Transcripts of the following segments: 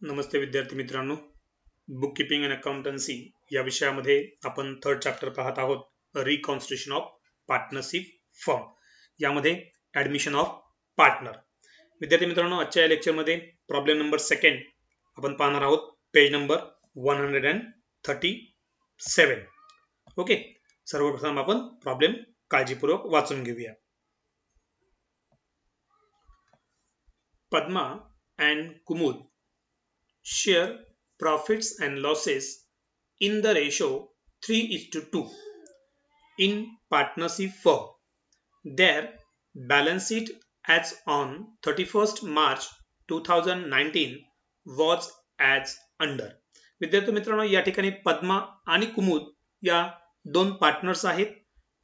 नमस्ते विद्यार्थी मित्रांनो, book keeping and accountancy या विषयामध्ये आपण थर्ड चॅप्टर पाहत आहोत, रिकॉन्स्टिट्यूशन ऑफ पार्टनरशिप फर्म. यामध्ये ॲडमिशन ऑफ पार्टनर. विद्यार्थी मित्रांनो, आजच्या या लेक्चरमध्ये प्रॉब्लेम नंबर 2 आपण पाहणार आहोत, पेज नंबर 137. ओके, सर्वप्रथम आपण प्रॉब्लेम काळजीपूर्वक वाचून घेऊया. Padma and Kumud share profits and losses in the ratio 3:2 in partnership firm. Their balance sheet as on 31st March 2019 was as under. विद्यार्थी मित्रांनो, या ठिकाणी पद्मा आणि कुमुद या दोन पार्टनर्स आहेत.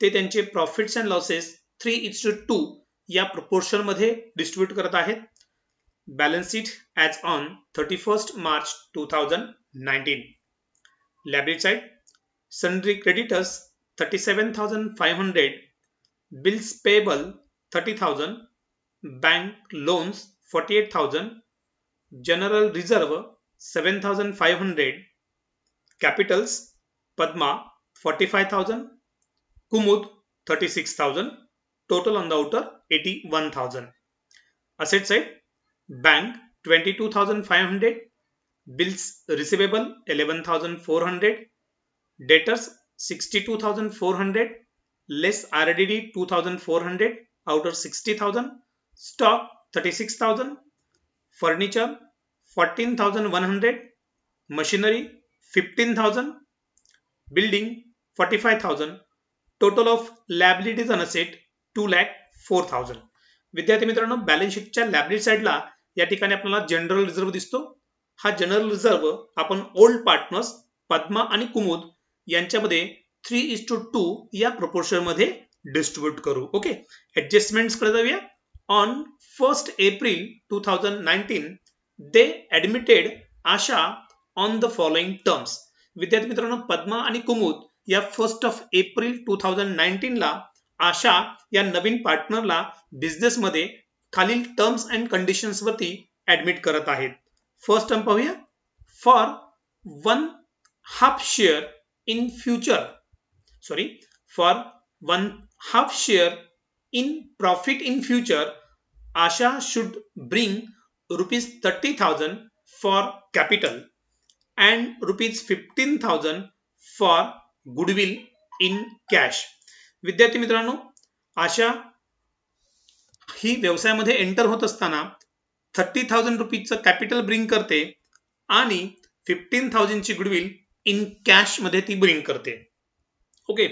ते त्यांचे प्रॉफिट्स अँड लॉसेस 3:2 या प्रोपोर्शन मध्ये डिस्ट्रीब्यूट करत आहेत. Balance sheet as on 31st March 2019. Liability side, sundry creditors 37,500, bills payable 30,000, bank loans 48,000, general reserve 7,500, capitals Padma 45,000, Kumud 36,000, total on the outer 81,000. Asset side, bank 22,500, bills receivable 11,400, debtors 62,400, less RDD 2,400, outer 60,000, stock 36,000, furniture 14,100, machinery 15,000, building 45,000, total of liabilities and asset 2,04,000. विद्यार्थी मित्रांनो, balance शीटच्या liability साइडला या ठिकाणी आपल्याला general reserve दिसतो. हा general reserve आपण ओल्ड पार्टनर्स पद्मा आणि कुमुद यांच्यामध्ये 3:2 या प्रोपोर्शन मध्ये डिस्ट्रीब्यूट करू. ओके, ऍडजस्टमेंट्स कडे जाऊया. On 1st April 2019 they admitted Asha on the following terms. विद्यार्थी मित्रांनो, पद्मा आणि कुमुद या 1st April 2019 ला आशा या नवीन पार्टनरला बिझनेस मध्ये खालील टर्म्स अँड कंडिशन्स वरती ऍडमिट करत आहेत. फर्स्ट टर्म पाहूया. For 1/2 share in future for 1/2 share in profit in future Asha should bring ₹30,000 for capital and ₹15,000 for goodwill in cash. विद्यार्थी मित्रांनो, आशा ही व्यवसायामध्ये एंटर होत असताना 30,000 रुपीजचं कॅपिटल ब्रिंग करते आणि 15,000 ची गुडविल इन कॅश मध्ये ती ब्रिंग करते. Okay,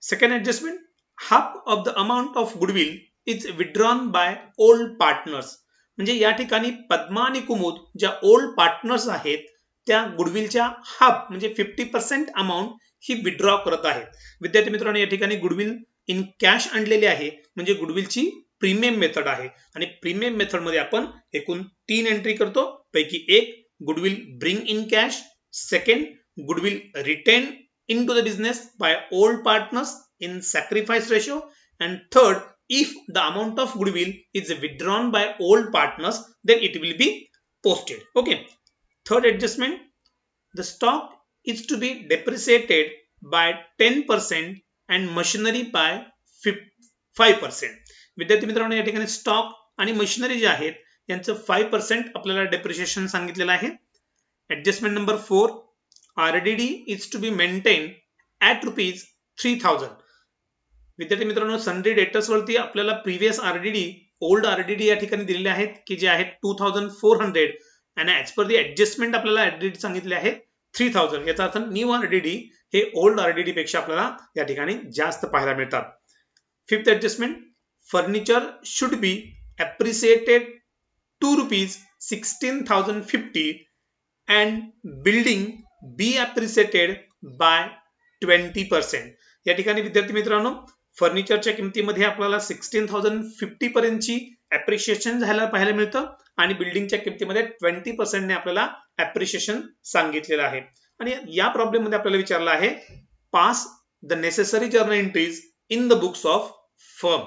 second adjustment, half of the amount of goodwill is withdrawn by old partners. म्हणजे या ठिकाणी पद्मा आणि कुमुद ज्या ओल्ड पार्टनर्स आहेत त्या गुडविलच्या हाफ म्हणजे 50% अमाउंट ही विड्रॉ करत आहेत. विद्यार्थी मित्रांनो, या ठिकाणी गुडविल इन कॅश आणलेली आहे म्हणजे गुडविलची प्रीमियम मेथड आहे आणि प्रीमियम मेथड मध्ये आपण एकूण 3 एंट्री करतो. पैकी एक goodwill bring in cash, second goodwill retain into the business by old partners in sacrifice ratio, and third, if the amount of goodwill is withdrawn by old partners then it will be posted. Okay, third adjustment, the stock is to be depreciated by 10% and machinery by 5%. विद्यार्थी मित्रांनो, या ठिकाणी stock आणि machinery जे आहेत यांचं 5% आपल्याला depreciation सांगितलेलं आहे. Adjustment number 4, RDD is to be maintained at ₹3,000. विद्यार्थी मित्रांनो, सन्ड्री डेटर्स वरती आपल्याला प्रीवियस RDD, ओल्ड RDD या ठिकाणी दिलेले आहेत की जे आहेत 2,400 आणि ऍज पर दी ऍडजस्टमेंट आपल्याला RDD सांगितले आहे 3,000. याचा अर्थ न्यू RDD हे ओल्ड RDD पेक्षा आपल्याला या ठिकाणी जास्त पाहायला मिळतात. Fifth adjustment, furniture should be appreciated to ₹16,050 and building be appreciated by 20%. या ठिकाणी विद्यार्थी मित्रांनो, फर्निचरच्या किमतीमध्ये आपल्याला 16,050 पर्यंतची अप्रिशिएशन झायला पाहायला मिळतं आणि बिल्डिंगच्या किमतीमध्ये 20% ने आपल्याला अप्रिशिएशन सांगितलेलं आहे. आणि या प्रॉब्लेम मध्ये आपल्याला विचारलं आहे, pass the necessary journal entries in the books of firm.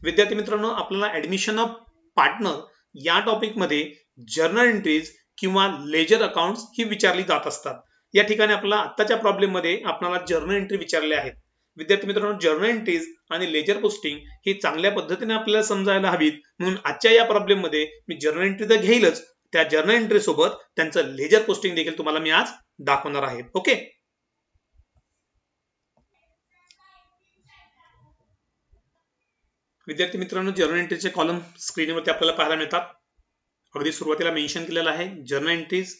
विद्यार्थी मित्रांनो, आपल्याला ऍडमिशन ऑफ पार्टनर या टॉपिक मध्ये जर्नल एंट्रीज किंवा लेजर अकाउंट्स ही विचारली जात असतात. या ठिकाणी आपल्याला आत्ताच्या प्रॉब्लेम मध्ये आपल्याला जर्नल एंट्री विचारले आहेत. विद्यार्थी मित्रांनो, जर्नल एंट्रीज आणि लेजर पोस्टिंग ही चांगल्या पद्धतीने आपल्याला समजायला हवीत, म्हणून आजच्या या प्रॉब्लेम मध्ये मी जर्नल एंट्री तर घेईलच, त्या जर्नल एंट्री सोबत त्यांचं लेजर पोस्टिंग देखील तुम्हाला मी आज दाखवणार आहे. ओके, विद्यार्थी मित्रांनो, जर्नल एंट्रीचे कॉलम स्क्रीनवरती आपल्याला पाहायला मिळतात. अगदी सुरुवातीला मेन्शन केलेलं आहे journal entries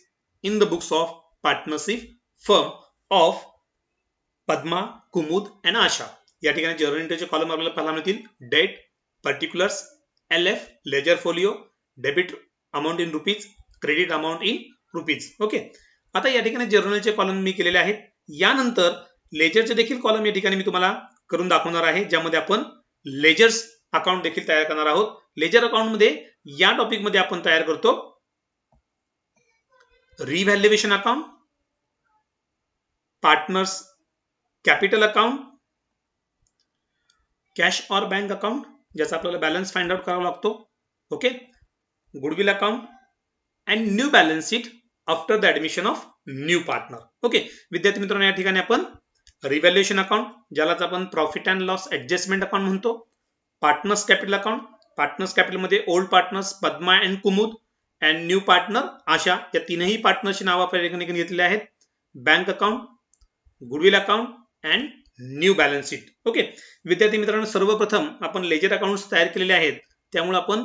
in the books of partnership firm of Padma, Kumud and Asha. या ठिकाणी जर्नल एंट्रीचे कॉलम आपल्याला पाहायला मिळतील. Date, particulars, LF ledger folio, debit amount in rupees, credit amount in rupees. Okay, आता या ठिकाणी जर्नलचे कॉलम मी केलेले आहेत. यानंतर लेजरचे देखील कॉलम या ठिकाणी मी तुम्हाला करून दाखवणार आहे, ज्यामध्ये आपण लेजर्स अकाउंट देखील तयार करणार आहोत. लेजर अकाउंट मध्ये या टॉपिक मध्ये आपण तयार करतो revaluation account, partners capital account, cash और बँक अकाउंट ज्याचा आपल्याला बॅलन्स फाइंड आउट करावा लागतो. Okay, goodwill account and new balance sheet after the admission of new partner. Okay, विद्यार्थी मित्रांनो, या ठिकाणी आपण रिव्हॅल्युएशन अकाउंट ज्यालाच आपण profit and loss adjustment account म्हणतो, partners capital account, partners capital मध्ये old partners Padma and Kumud and new partner Asha या तीनही पार्टनरची नावं आपण घेतलेली आहेत. Bank account, goodwill account and new balance sheet. Okay, विद्यार्थी मित्रांनो, सर्वप्रथम आपण लेजर अकाउंट्स तयार केलेले आहेत, त्यामुळे आपण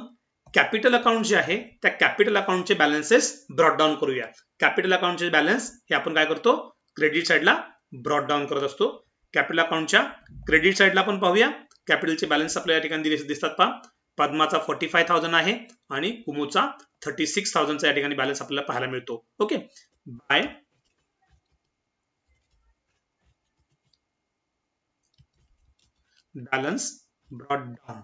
कॅपिटल अकाउंट जे आहे त्या कॅपिटल अकाउंटचे बॅलन्सेस ब्रॉट डाऊन करूया. कॅपिटल अकाउंटचे बॅलन्स हे आपण काय करतो, क्रेडिट साइडला ब्रॉट डाऊन करत असतो. कॅपिटल अकाउंटच्या क्रेडिट साइडला आपण पाहूया. कॅपिटलचे बॅलन्स आपल्याला या ठिकाणी दिसतात पहा. पद्माचा 45,000 आहे आणि कुमुचा 36,000 चा या ठिकाणी बॅलन्स आपल्याला पाहायला मिळतो. Okay, by balance brought down.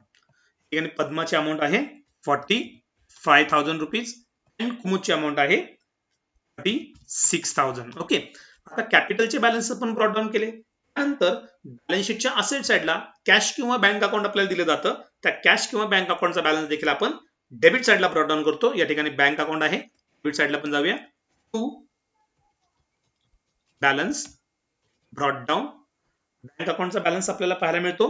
ठिकाणी पद्माची अमाऊंट आहे 45,000 रुपीज अँड कुमुची अमाऊंट आहे 36,000. ओके, आता कॅपिटलचे बॅलन्स आपण ब्रॉट डाऊन केले. त्यानंतर बॅलन्स शीटच्या असेट साइडला कॅश किंवा बँक अकाउंट आपल्याला दिलं जातं. त्या कॅश किंवा बँक अकाउंटचा बॅलन्स देखील आपण डेबिट साइडला ब्रॉट डाऊन करतो. या ठिकाणी बँक अकाउंट आहे, डेबिट साइडला पण जाऊया. To balance brought down. Bank अकाउंटचा बॅलन्स आपल्याला पाहायला मिळतो,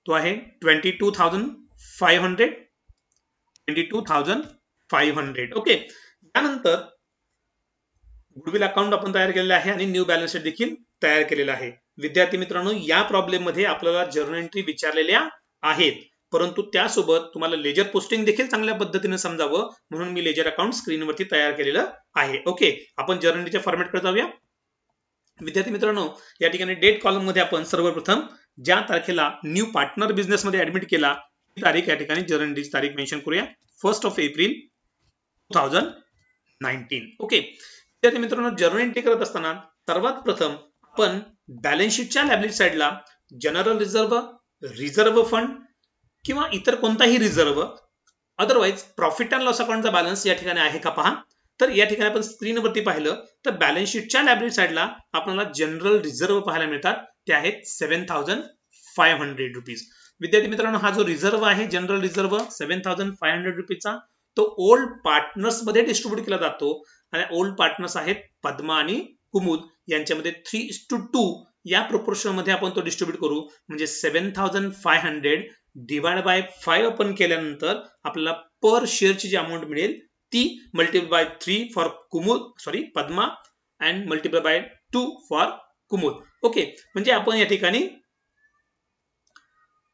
तो आहे 22,500. 22,500. ओके, त्यानंतर गुडविल अकाउंट आपण तयार केलेलं आहे आणि न्यू बॅलन्स शीट देखील तयार केलेलं आहे. विद्यार्थी मित्रांनो, या प्रॉब्लेम मध्ये आपल्याला जर्नल एंट्री विचारलेल्या आहेत, परंतु त्यासोबत तुम्हाला लेजर पोस्टिंग देखील चांगल्या पद्धतीने समजावं म्हणून मी लेजर अकाउंट स्क्रीनवरती तयार केलेलं आहे. ओके, आपण जर्नल एंट्रीच्या फॉर्मॅटकडे जाऊया. विद्यार्थी मित्रांनो, या ठिकाणी डेट कॉलम मध्ये आपण सर्वप्रथम ज्या तारखेला न्यू पार्टनर बिझनेस मध्ये ऍडमिट केला ती तारीख या ठिकाणी जर्नल एंट्रीची तारीख मेन्शन करूया. 1 एप्रिल 2019. ओके, विद्यार्थी मित्रांनो, जर्नल एंट्री करत असताना सर्वात प्रथम आपण बॅलन्स शीटच्या लायबिलिटी साइडला जनरल रिझर्व्ह, रिझर्व्ह फंड किंवा इतर कोणताही reserve, otherwise profit and loss अकाउंटचा बॅलन्स या ठिकाणी आहे का पहा. तर या ठिकाणी आपण स्क्रीनवरती पाहिलं तर बॅलन्स शीटच्या लायबिलिटी साइडला आपल्याला जनरल रिझर्व्ह पाहायला मिळतात, ते आहेत 7,500 रुपीज. विद्यार्थी मित्रांनो, हा जो रिझर्व्ह आहे जनरल रिझर्व्ह 7,500 रुपीजचा, तो ओल्ड पार्टनर्स मध्ये डिस्ट्रीब्यूट केला जातो आणि ओल्ड पार्टनर्स आहेत पद्मा आणि कुमुद, यांच्यामध्ये 3:2 या प्रोपोर्शन मध्ये आपण तो डिस्ट्रीब्यूट करू. म्हणजे 7,500 डिवाइड बाय 5 आपण केल्यानंतर आपल्याला पर शेअरची जी अमाऊंट मिळेल ती multiply by 3 for Padma and multiply by 2 for Kumud. Okay, म्हणजे आपण या ठिकाणी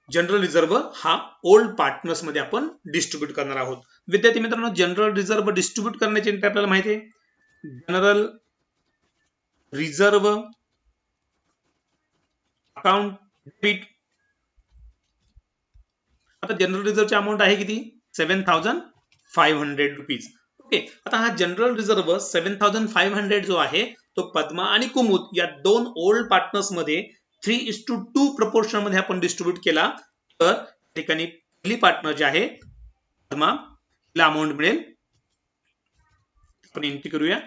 जनरल रिझर्व्ह हा ओल्ड पार्टनर्स मध्ये आपण डिस्ट्रीब्यूट करणार आहोत. विद्यार्थी मित्रांनो, जनरल रिझर्व्ह डिस्ट्रीब्यूट करण्याची आपल्याला माहिती आहे. General reserve account debit. आता जनरल रिझर्व्हची अमाऊंट आहे किती, 7,500 रुपीज. ओके, आता हा जनरल रिझर्व्ह 7,500 जो आहे तो पद्मा आणि कुमुद या दोन ओल्ड पार्टनर्स मध्ये 3:2 प्रपोर्शन मध्ये आपण डिस्ट्रीब्यूट केला तर ठिकाणी पहिली पार्टनर जे आहे पद्मा, तिला अमाऊंट मिळेल, आपण एंट्री करूया,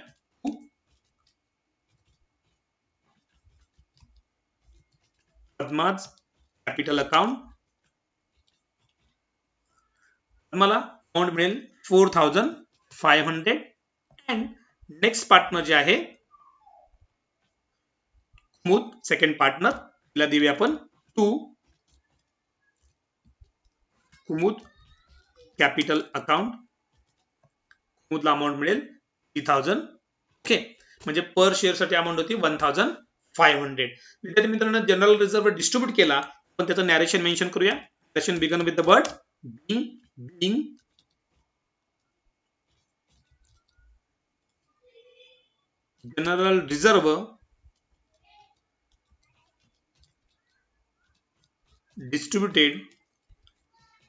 पद्माज कॅपिटल अकाउंट, मला अमाऊंट मिळेल 4,000 500 अँड नेक्स्ट पार्टनर जे आहे कुमुद, सेकंड पार्टनर, तिला देऊया आपण 2 कुमुद कॅपिटल अकाउंट. कुमुदला अमाऊंट मिळेल 3000. ओके, म्हणजे पर शेअर साठी अमाऊंट होती 1500. विद्यार्थी मित्रांनो, जनरल रिझर्व्ह डिस्ट्रीब्यूट केला, पण त्याचं नॅरेशन मेन्शन करूया. Narration begin with the word being general reserve distributed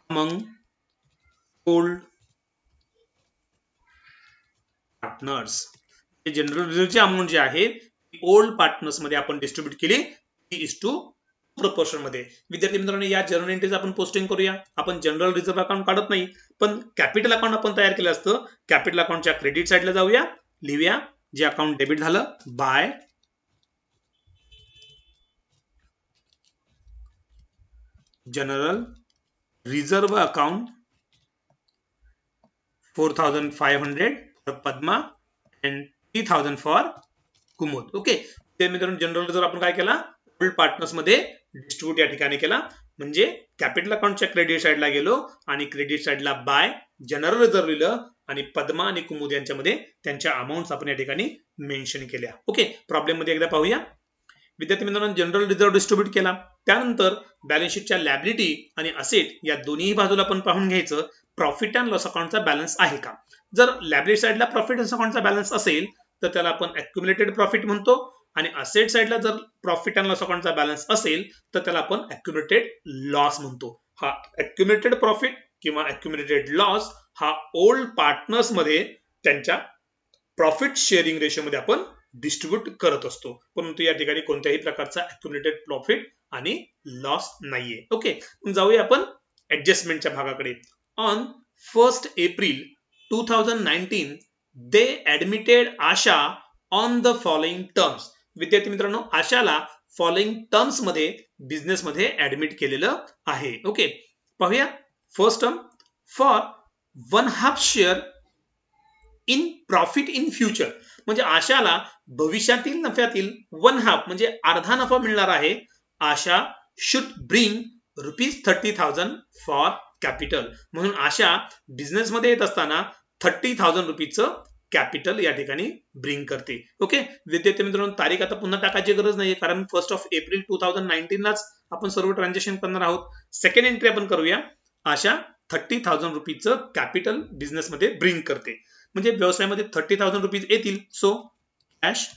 among old partners. General रिझर्व्हची अमाऊंट जी आहे ओल्ड पार्टनर्स मध्ये आपण डिस्ट्रीब्यूट केली 3:2 प्रोपोर्शन मध्ये. विद्यार्थी मित्रांनो, या जर्नल एंट्रीज आपण पोस्टिंग करूया. आपण जनरल रिझर्व्ह अकाउंट काढत नाही, पण कॅपिटल अकाउंट आपण तयार केलं असतं. कॅपिटल अकाउंटच्या क्रेडिट साइडला जाऊया, लिहूया जे अकाउंट डेबिट झालं bye general reserve account 4500 for Padma and 3000 for Kumud. Okay, ते मित्रांनो जनरल रिझर्व्ह आपण काय केला, ओल्ड पार्टनर्स मध्ये डिस्ट्रीब्यूट या ठिकाणी केला. म्हणजे कॅपिटल अकाउंटच्या क्रेडिट साइडला गेलो आणि क्रेडिट साइडला बाय जनरल रिझर्व्ह लिहिलं आणि पद्मा आणि कुमुद यांच्यामध्ये त्यांच्या अमाउंट्स आपण या ठिकाणी मेन्शन केल्या. ओके, प्रॉब्लेम मध्ये एकदा पाहूया. विद्यार्थी मित्रांनो, जनरल रिझर्व्ह डिस्ट्रीब्यूट केला, त्यानंतर बॅलन्स शीटच्या लॅबिलिटी आणि असेट या दोन्ही बाजूला आपण पाहून घ्यायचं प्रॉफिट अँड लॉस अकाउंटचा बॅलन्स आहे का. जर लॅबिलिटी साइडला प्रॉफिट अँड अकाउंटचा बॅलन्स असेल तर त्याला आपण अक्युमुलेटेड प्रॉफिट म्हणतो, आणि असेट साइडला जर प्रॉफिट अँड लॉस अकाउंटचा बॅलन्स असेल तर त्याला आपण अक्युमुलेटेड लॉस म्हणतो. हा अक्युमुलेटेड प्रॉफिट किंवा अक्युमुलेटेड लॉस हा ओल्ड पार्टनर्स मध्ये त्यांच्या प्रॉफिट शेअरिंग रेशो मध्ये आपण डिस्ट्रीब्यूट करत असतो, परंतु या ठिकाणी कोणत्याही प्रकारचा अक्युमुलेटेड प्रॉफिट आणि लॉस नाहीये. ओके, जाऊया आपण ऍडजस्टमेंटच्या भागाकडे. On 1 April 2019 they admitted Asha on the following terms. विद्यार्थी मित्रांनो, आशाला फॉलोइंग टर्म्स मध्ये बिझनेस मध्ये ऍडमिट केलेलं आहे. ओके, पाहूया. First term, for 1/2 share in profit in future. म्हणजे आशाला भविष्यातील नफ्यातील 1/2 म्हणजे अर्धा नफा मिळणार आहे. आशा शुड ब्रिंग ₹30,000 फॉर कॅपिटल. म्हणून आशा बिझनेस मध्ये येत असताना 30,000 रुपीजचं कॅपिटल या ठिकाणी ब्रिंग करते. ओके, विद्यार्थी मित्रांनो, तारीख आता पुन्हा टाकायची गरज नाहीये, कारण 1 एप्रिल 2019 लाच आपण सर्व ट्रान्झॅक्शन करणार आहोत. सेकंड एंट्री आपण करूया. आशा 30,000 रुपीजचं कॅपिटल बिझनेस मध्ये ब्रिंग करते, म्हणजे व्यवसायामध्ये 30,000 रुपीज येतील. सो कॅश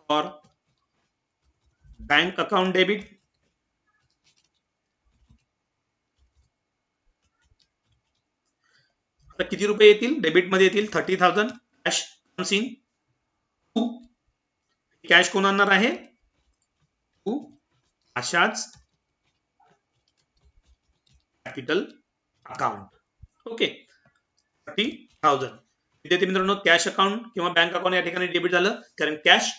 और बँक अकाउंट डेबिट. आता किती रुपये येतील डेबिट मध्ये येतील 30,000. Cash comes in 2. कॅश कोण आणणार आहे 2 आशाच कॅपिटल अकाउंट. ओके, 30,000. विद्यार्थी मित्रांनो, कॅश अकाउंट किंवा बँक अकाउंट या ठिकाणी डेबिट झालं, कारण cash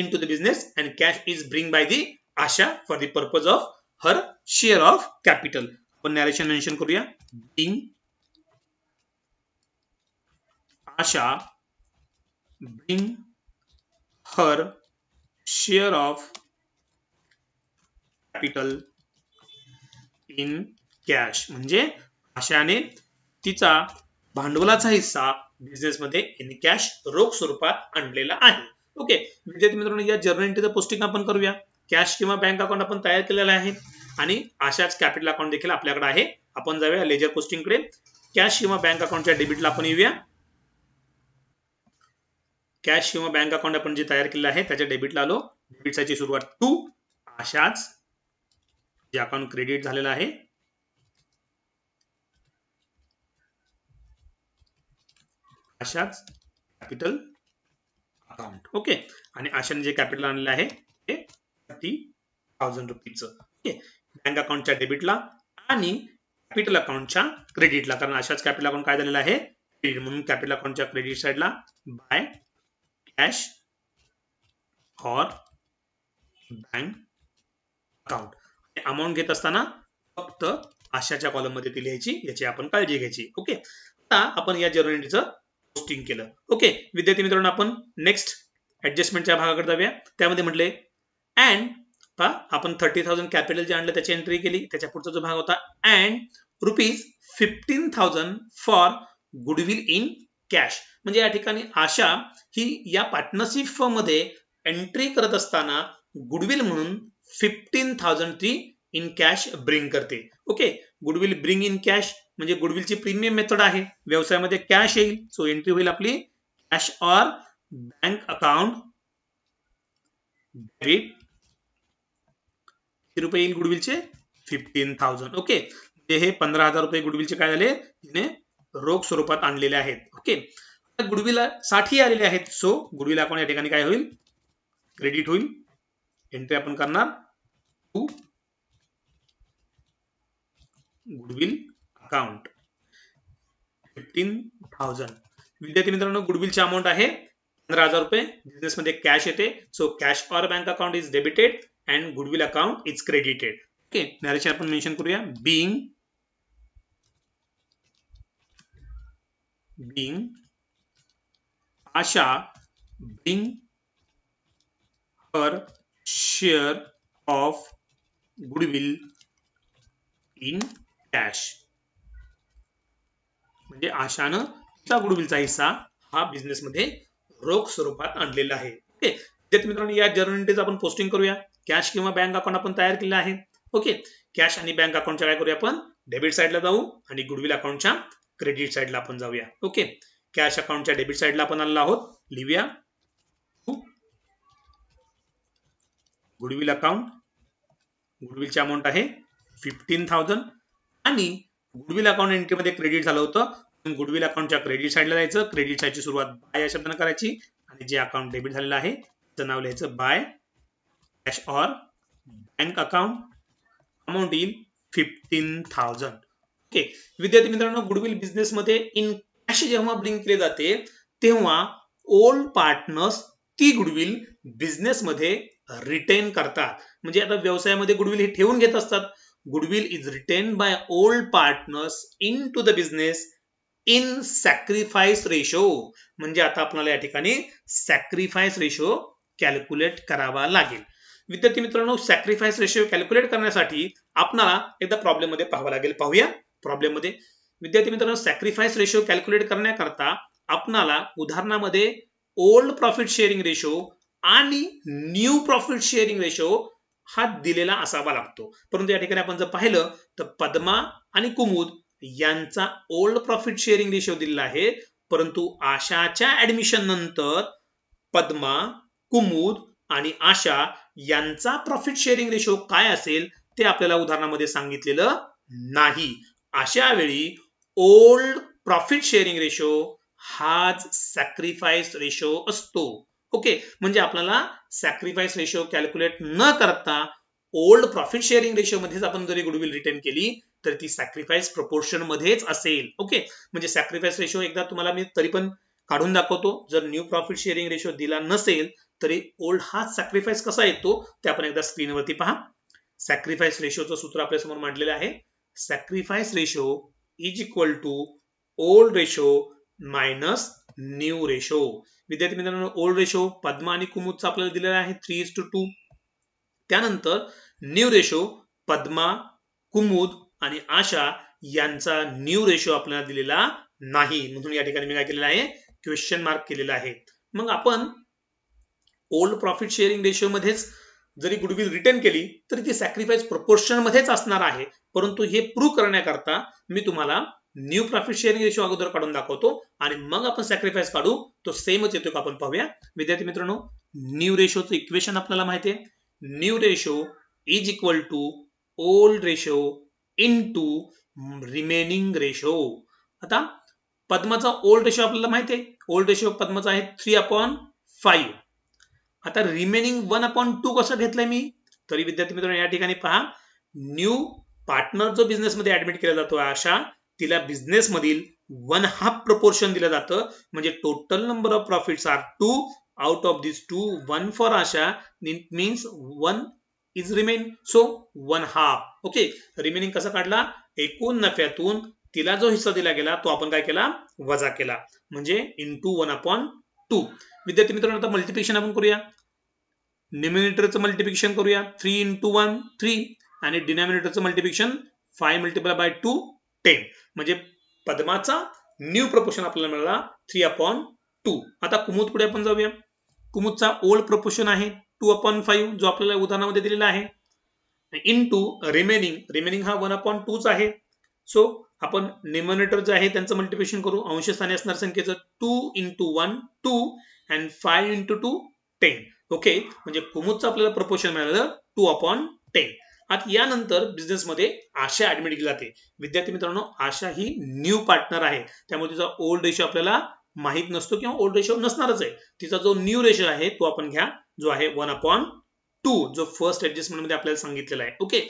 into the business and cash is bring by the Asha for the purpose of her share of capital. आपण नॅरेशन मेन्शन करूया. being Asha bring her share of capital in cash. म्हणजे आशाने तिचा भांडवलाचा हिस्सा business मध्ये in cash रोख स्वरूपात आणलेला आहे. ओके, विद्यार्थी मित्रांनो, या जर्नल एंट्रीचं पोस्टिंग आपण करूया. कॅश किंवा बँक अकाउंट आपण तयार केलेला आहे आणि आशाच कॅपिटल अकाउंट देखील आपल्याकडे आहे. आपण जाऊया लेजर पोस्टिंगकडे. कॅश किंवा बँक अकाउंटच्या डेबिटला आपण येऊया. कॅश किंवा बँक अकाउंट आपण जे तयार केलेलं आहे त्याच्या डेबिटला आलो. डेबिट साईडची सुरुवात 2 आशाच जे अकाउंट क्रेडिट झालेलं आहे. आशाच कॅपिटल अकाउंट. ओके, आणि आशाने जे कॅपिटल आणलेलं आहे ते 30,000 रुपीजचं. ओके, बँक अकाउंटच्या डेबिटला आणि कॅपिटल अकाउंटच्या क्रेडिटला, कारण आशाच कॅपिटल अकाउंट काय झालेलं आहे क्रेडिट, म्हणून कॅपिटल अकाउंटच्या क्रेडिट साइडला बाय कॅश और बँक अकाउंट. अमाऊंट घेत असताना फक्त आशाच्या कॉलम मध्ये ती लिहायची, याची आपण काळजी घ्यायची. ओके, आता आपण या जर्नल एंट्रीचं पोस्टिंग केलं. ओके विद्यार्थी मित्रांनो, आपण नेक्स्ट ऍडजस्टमेंटच्या भागाकडे जाऊया. त्यामध्ये म्हटले अँड आपण 30,000 कॅपिटल जे आणलं त्याची एंट्री केली. त्याच्या पुढचा जो भाग होता and ₹15,000 for goodwill in cash. म्हणजे या ठिकाणी आशा ही या पार्टनरशिप फर्म मध्ये एंट्री करत असताना गुडविल म्हणून 15,000 ती इन कॅश ब्रिंग करते. Okay goodwill bring in cash म्हणजे गुडविलची प्रीमियम मेथड आहे. व्यवसायामध्ये कॅश येईल, सो एंट्री होईल आपली cash or bank account debit. किती रुपये येईल गुडविलचे? 15,000. ओके हे 15,000 रुपये गुडविलचे काय झाले, तिने रोख स्वरूपात आणलेले आहेत. ओके गुडविल 60 आलेले आहेत, सो गुडविल अकाउंट या ठिकाणी काय होईल, क्रेडिट होईल. एंट्री आपण करणार टू गुडविल अकाउंट 15,000. विद्यार्थी मित्रांनो, गुडविलची अमाउंट आहे 15,000 रुपये. बिझनेस मध्ये कॅश येते, so cash or bank account is debited and goodwill account is credited. Okay narration आपण मेन्शन करूया. being Asha bring her share of goodwill in cash. म्हणजे आशानं तिचा गुडविलचा हिस्सा हा बिझनेस मध्ये रोख स्वरूपात आणलेला आहे. ओके विद्यार्थी मित्रांनो, या जर्नल एंट्रीज आपण पोस्टिंग करूया. कॅश किंवा बँक अकाउंट आपण तयार केलेला आहे. ओके कॅश आणि बँक अकाउंटच्या काय करूया, आपण डेबिट साइडला जाऊ आणि गुडविल अकाउंटच्या क्रेडिट साइडला आपण जाऊया. ओके कॅश अकाउंटच्या डेबिट साइडला आपण आलेलो आहोत. लिहूया गुडविल अकाउंट. गुडविलची अमाउंट आहे 15,000 आणि गुडविल अकाउंट एंट्री मध्ये क्रेडिट झालं होतं. गुडविल अकाउंटच्या क्रेडिट साइडला जायचं. क्रेडिट साइडची सुरुवात बाय या शब्दाने करायची आणि जे अकाउंट डेबिट झालेलं आहे त्याचं नाव लिहायचं by cash or bank account. Amount येईल 15,000. ओके विद्यार्थी मित्रांनो, गुडविल बिझनेस मध्ये इन कॅश जेव्हा ब्रिंग केले जाते तेव्हा ओल्ड पार्टनर्स ती गुडविल बिझनेस मध्ये रिटेन करतात. म्हणजे आता व्यवसायामध्ये गुडविल हे ठेवून घेत असतात. Goodwill is retain by old partners into the business in sacrifice ratio. म्हणजे आता आपल्याला या ठिकाणी सॅक्रिफाईस रेशो कॅल्क्युलेट करावा लागेल. विद्यार्थी मित्रांनो, सॅक्रिफाईस रेशो कॅल्क्युलेट करण्यासाठी आपल्याला एकदा प्रॉब्लेम मध्ये पाहावं लागेल. पाहूया प्रॉब्लेम मध्ये. विद्यार्थी मित्रांनो, सॅक्रिफाईस रेशो कॅल्क्युलेट करण्याकरता आपल्याला उदाहरणामध्ये ओल्ड प्रॉफिट शेअरिंग रेशो आणि न्यू प्रॉफिट शेअरिंग रेशो हा दिलेला असावा लागतो. परंतु या ठिकाणी आपण जर पाहिलं तर पद्मा आणि कुमुद यांचा ओल्ड प्रॉफिट शेअरिंग रेशो दिलेला आहे, परंतु आशाच्या ऍडमिशन नंतर पद्मा, कुमुद आणि आशा यांचा प्रॉफिट शेअरिंग रेशो काय असेल ते आपल्याला उदाहरणामध्ये सांगितलेलं नाही. अशा वेळी ओल्ड प्रॉफिट शेअरिंग रेशो हाच सॅक्रिफाईस रेशो असतो. ओके म्हणजे आपल्याला सॅक्रिफाईस रेशो कॅल्क्युलेट न करता ओल्ड प्रॉफिट शेअरिंग रेशो मध्येच आपण जरी गुडविल रिटेन केली तर ती सॅक्रिफाईस प्रपोर्शन मध्येच असेल. ओके म्हणजे सॅक्रिफाईस रेशो एकदा तुम्हाला मी तरी पण काढून दाखवतो. जर न्यू प्रॉफिट शेअरिंग रेशो दिला नसेल तरी ओल्ड हा सॅक्रिफाईस कसा येतो ते आपण एकदा स्क्रीनवरती पहा. सॅक्रिफाईस रेशोचं सूत्र आपल्या समोर मांडलेलं आहे. Sacrifice ratio is equal to old ratio minus new ratio. विद्यार्थी मित्रांनो, ओल्ड रेशो पद्मा आणि कुमुदचा आपल्याला दिलेला आहे 3:2. त्यानंतर न्यू रेशो पद्मा, कुमुद आणि आशा यांचा न्यू रेशो आपल्याला दिलेला नाही, म्हणून या ठिकाणी मी काय केलेलं आहे, क्वेश्चन मार्क केलेला आहे. मग आपण ओल्ड प्रॉफिट शेअरिंग रेशो मध्येच जरी गुडविल रिटर्न केली तरी ती सॅक्रिफाईस प्रपोर्शन मध्येच असणार आहे. परंतु हे प्रूव्ह करण्याकरता मी तुम्हाला न्यू प्रॉफिट शेअरिंग रेशो अगोदर काढून दाखवतो आणि मग आपण सॅक्रिफाईस काढू. तो सेमच येतो का आपण पाहूया. विद्यार्थी मित्रांनो, न्यू रेशोचं इक्वेशन आपल्याला माहिती आहे. New ratio is equal to old ratio into remaining ratio. आता पद्माचा ओल्ड रेशो आपल्याला माहिती आहे. ओल्ड रेशो पद्माचा आहे 3/5. आता रिमेनिंग 1/2 कसं घेतलंय मी, तरी विद्यार्थी मित्रांनो या ठिकाणी पहा, न्यू पार्टनर जो बिझनेस मध्ये ऍडमिट केला जातो आशा, तिला बिझनेस मधील 1/2 प्रपोर्शन दिलं जातं. म्हणजे total number of profits are 2. Out of this 2, 1 for Asha, it means 1 is remain, so 1/2. Okay remaining कसा काढला, एकूण नफ्यातून तिला जो हिस्सा दिला गेला तो आपण काय केला, वजा केला, म्हणजे इंटू 1/2. विद्यार्थी मित्रांनो, आता मल्टिप्लिकेशन आपण करूया. न्यूमरेटरचं मल्टिप्लिकेशन करूया. 3 into 1 3 आणि डिनॉमिनेटरचं मल्टिप्लिकेशन 5 multiplied by 2 10. म्हणजे पद्माचा न्यू प्रपोर्शन आपल्याला मिळाला 3/2. आता कुमुदकडे आपण जाऊया. कुमुदचा ओल्ड प्रपोर्शन आहे 2/5 जो आपल्याला उदाहरणामध्ये दिलेला आहे, इनटू रिमेनिंग हा 1/2 आहे. सो आपण न्यूमरेटर जे आहे त्यांचं मल्टिप्लिकेशन करू. अंश स्थानी असणार संख्येचं 2 into 1 2 and 5 into 2 10. ओके, म्हणजे कुमुदचं आपल्याला प्रपोर्शन मिळालं 2/10. आता यानंतर बिझनेस मध्ये आशा ऍडमिट केली जाते. विद्यार्थी मित्रांनो, आशा ही न्यू पार्टनर आहे, त्यामुळे तिचा ओल्ड रेशो आपल्याला माहित नसतो किंवा ओल्ड रेशो नसणारच आहे. तिचा जो न्यू रेशो आहे तो आपण घ्या, जो आहे 1/2, जो फर्स्ट ऍडजस्टमेंट मध्ये आपल्याला सांगितलेला आहे. ओके,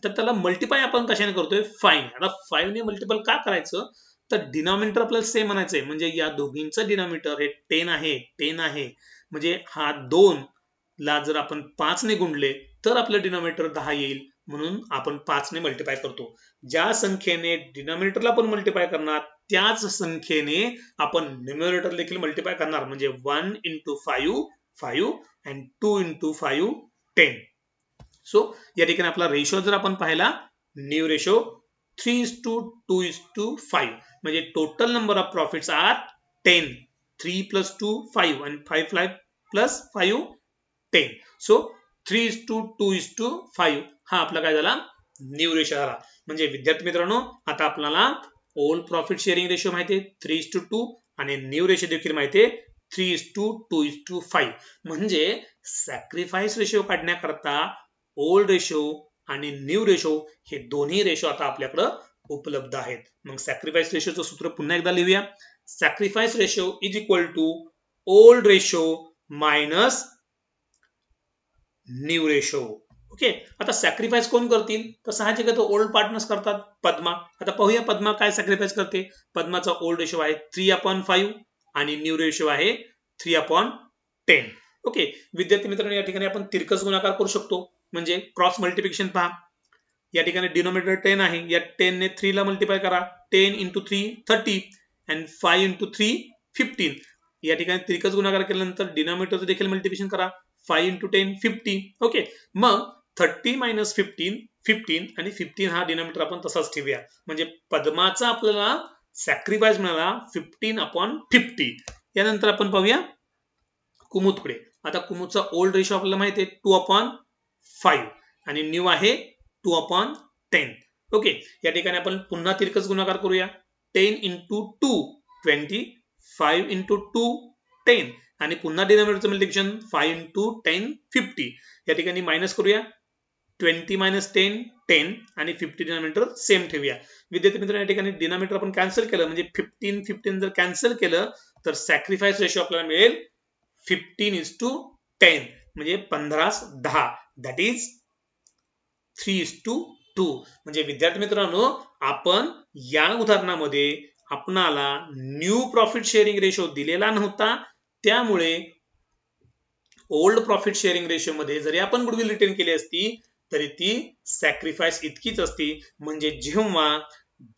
तर त्याला मल्टिप्लाय आपण कशाने करतोय, 5. आता 5 ने मल्टिपल का करायचं, तर डिनॉमिनेटर आपल्याला सेम म्हणायचंय, म्हणजे या दोघींचं डिनॉमिनेटर हे 10 आहे, म्हणजे हा 2 ला जर आपण 5 ने गुणले तर आपलं डिनॉमिनेटर 10 येईल, म्हणून आपण 5 ने मल्टिप्लाय करतो. ज्या संख्येने डिनॉमिनेटरला आपण मल्टिप्लाय करणार त्याच संख्येने आपण न्यूमरेटर देखील मल्टिप्लाय करणार, म्हणजे 1 into 5 5 and 2 into 5 10. सो या ठिकाणी आपला रेशो जर आपण पाहिला, न्यू रेशो 3:2:5, म्हणजे total number of profits are 10. 3 plus 2 5 and 5 plus 5 10. So 3:2:5 हा आपला काय झाला, न्यू रेशो झाला. म्हणजे विद्यार्थी मित्रांनो, आता आपल्याला ओल्ड प्रॉफिट शेअरिंग रेशो माहिती आहे 3:2 आणि न्यू रेशो देखील माहिती आहे 3:2:5. म्हणजे सॅक्रिफाईस रेशो काढण्याकरता ओल्ड रेशो आणि न्यू रेशो हे दोन्ही रेशो आता आपल्याकडे उपलब्ध आहेत. मग सॅक्रिफाईस रेशोचं सूत्र पुन्हा एकदा लिहूया. Sacrifice ratio is equal to old ratio minus new ratio. Okay, आता सॅक्रिफाईस कोण करतील, तर साहजिक आहे ओल्ड पार्टनर्स करतात. पद्मा, आता पाहूया पद्मा काय सॅक्रिफाईस करते. पद्माचा ओल्ड रेशो आहे 3/5 आणि न्यू रेशो आहे 3/10. ओके, विद्यार्थी मित्रांनो, या ठिकाणी आपण तिरकस गुणाकार करू शकतो, म्हणजे क्रॉस मल्टिप्लिकेशन पहा. या ठिकाणी डिनॉमिनेटर 10 आहे, या 10 ने 3 ला मल्टिप्लाय करा. 10 into 3 30 and 5 into 3 15. या ठिकाणी तिरकस गुणाकार केल्यानंतर डिनॉमिनेटरचं देखील मल्टिप्लिकेशन करा. 5 into 10 50. ओके, मग 30 minus 15 आणि 15 हा डिनॉमिनेटर आपण तसाच ठेवूया, म्हणजे पद्माचा आपल्याला सॅक्रिफाईस मिळाला 15/50. यानंतर आपण पाहूया कुमुदकडे. आता कुमुदचा ओल्ड रेशो आपल्याला माहिती आहे 2/5 आणि न्यू आहे 2/10. ओके, या ठिकाणी आपण पुन्हा तिरकस गुणाकार करूया. 10 into 2 20, 5 into 2 10 आणि पुन्हा डिनॉमिनेटरचं मल्टिप्लिकेशन 5 into 10 50. या ठिकाणी मायनस करूया. 20 minus 10 10 आणि 50 डिनॉमिनेटर सेम ठेवूया. विद्यार्थी मित्रांनो, या ठिकाणी डिनॉमिनेटर आपण कॅन्सल केलं, म्हणजे 15 जर कॅन्सल केलं तर सॅक्रिफाईस रेशो आपल्याला मिळेल 15:10, म्हणजे 15:10. That is 3:2. म्हणजे विद्यार्थी मित्रांनो, आपण या उदाहरणामध्ये आपणाला न्यू प्रॉफिट शेअरिंग रेशो दिलेला नव्हता, त्यामुळे ओल्ड प्रॉफिट शेअरिंग रेशो मध्ये जरी आपण गुडविल रिटेन केली असती तरी ती सॅक्रिफाईस इतकीच असती. म्हणजे जेव्हा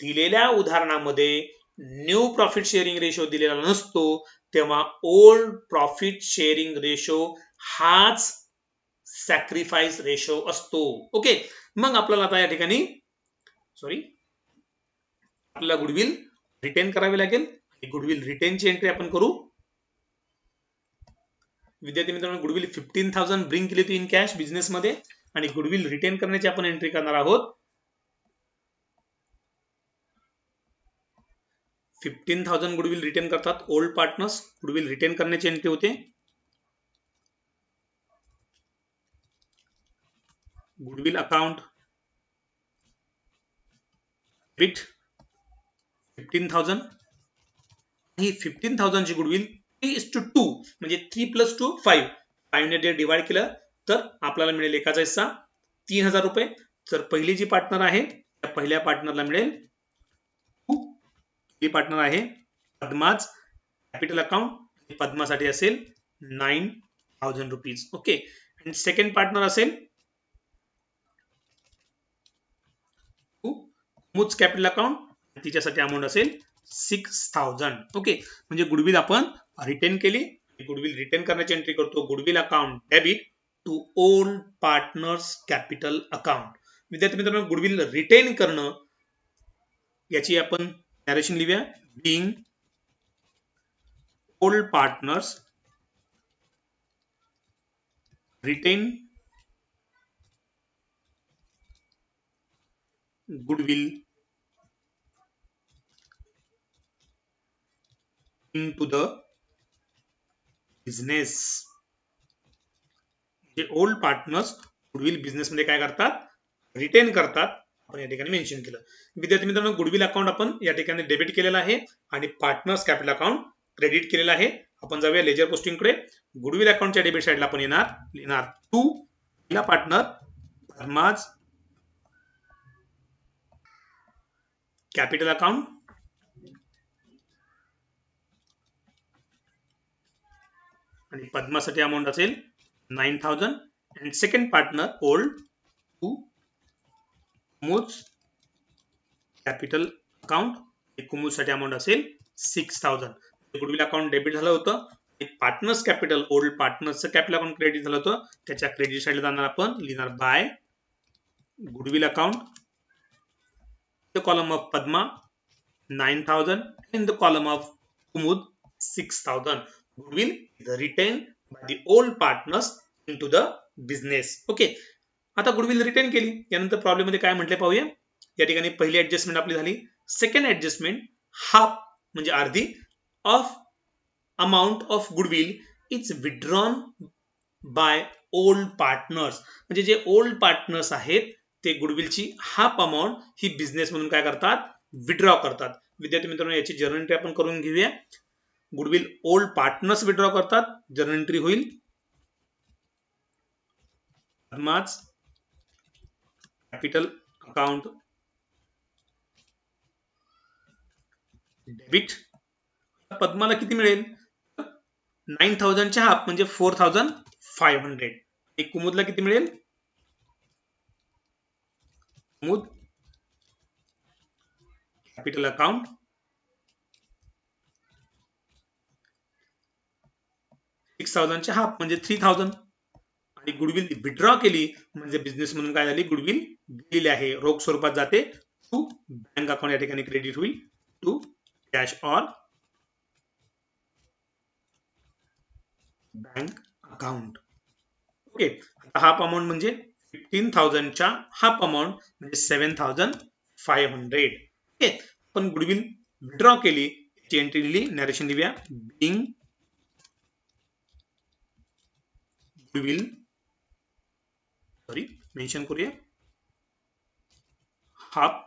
दिलेल्या उदाहरणामध्ये न्यू प्रॉफिट शेअरिंग रेशो दिलेला नसतो तेव्हा ओल्ड प्रॉफिट शेअरिंग रेशो हाच सॅक्रिफाईस रेशो असतो. ओके, मग आपल्याला आता या ठिकाणी आपल्याला गुडविल रिटेन करावी लागेल. गुडविल रिटेनची एंट्री आपण करू. विद्यार्थी मित्रांनो, गुडविल 15,000 ब्रिंग केली होती इन कॅश बिझनेस मध्ये आणि गुडविल रिटेन करण्याची आपण एंट्री करणार आहोत. 15,000 गुडविल रिटेन करतात ओल्ड पार्टनर्स. गुडविल रिटेन करण्याची एंट्री होते. Goodwill account with 15,000. ही 15,000 ची गुडविल 3:2 म्हणजे 3 plus 2 5. 5 ने डिवाइड केलं तर आपल्याला मिळेल एकाचा हिस्सा 3,000 रुपये. तर पहिली जी पार्टनर आहे त्या पहिल्या पार्टनरला मिळेल 2. ही पार्टनर आहे पद्माज कॅपिटल अकाउंट. पद्मासाठी असेल 9,000 रुपीज. ओके, आणि सेकंड पार्टनर असेल कुमुद कॅपिटल अकाउंट. तिच्यासाठी अमाऊंट असेल 6000. ओके, म्हणजे गुडविल आपण रिटेन केली. गुडविल रिटेन करण्याची एंट्री करतो. Goodwill account debit to old partners capital account. विद्यार्थी मित्रांनो, गुडविल रिटेन करणं याची आपण नरेशन लिहूया. Being old partners retain goodwill into the business. जे ओल्ड पार्टनर्स गुडविल बिझनेस मध्ये काय करतात, रिटेन करतात. आपण या ठिकाणी मेन्शन केलं. विद्यार्थी मित्रांनो, गुडविल अकाउंट आपण या ठिकाणी डेबिट केलेला आहे आणि पार्टनर्स कॅपिटल अकाउंट क्रेडिट केलेला आहे. आपण जाऊया लेजर पोस्टिंग कडे. गुडविल अकाउंटच्या डेबिट साइडला आपण लिहिणार टू पहिला पार्टनर पद्माज कॅपिटल अकाउंट आणि पद्मासाठी अमाऊंट असेल 9000. and second partner old to Kumud capital account. Kumud साठी अमाऊंट असेल 6000. गुडविल अकाउंट डेबिट झालं होतं. पार्टनर्स कॅपिटल ओल्ड पार्टनर्सचं कॅपिटल अकाउंट क्रेडिट झालं होतं. त्याच्या क्रेडिट साइडला जाणार आपण लिहिणार by goodwill account the column of Padma 9000 in the column of Kumud 6000. Goodwill is retained by the old partners into the business. Okay, आता गुडविल रिटेन केली. यानंतर प्रॉब्लेम मध्ये काय म्हटले पाहूया. या ठिकाणी पहिली ऍडजस्टमेंट आपली झाली. सेकंड ऍडजस्टमेंट हाफ म्हणजे अर्धी of amount of goodwill is withdrawn by old partners. म्हणजे जे ओल्ड पार्टनर्स आहेत ते गुडविलची हाफ अमाऊंट ही बिझनेस म्हणून काय करतात, विड्रॉ करतात. विद्यार्थी मित्रांनो, याची जर्नल एंट्री आपण करून घेऊया. गुडविल ओल्ड पार्टनर्स विड्रॉ करतात. जर्नल एंट्री होईल पद्माज कॅपिटल अकाउंट डेबिट. पद्माला किती मिळेल, 9000 च्या हाफ म्हणजे 4500. एक कुमुदला किती मिळेल, कुमुद कॅपिटल अकाउंट 6000 च्या हाफ म्हणजे 3000. आणि गुडविल विड्रॉ केली म्हणजे बिझनेस म्हणून काय झाली, गुडविल दिलेली आहे, रोख स्वरूपात जाते टू बँक अकाउंट. या ठिकाणी क्रेडिट होईल to cash or bank account. Okay, आता हाफ अमाऊंट म्हणजे 15000 च्या हाफ अमाऊंट म्हणजे 7500. ओके, आपण गुडविल विड्रॉ केली, ची एंट्री लिहिली, नरेशन लिहूया. बिंग गुडविल मेन्शन करूया. Half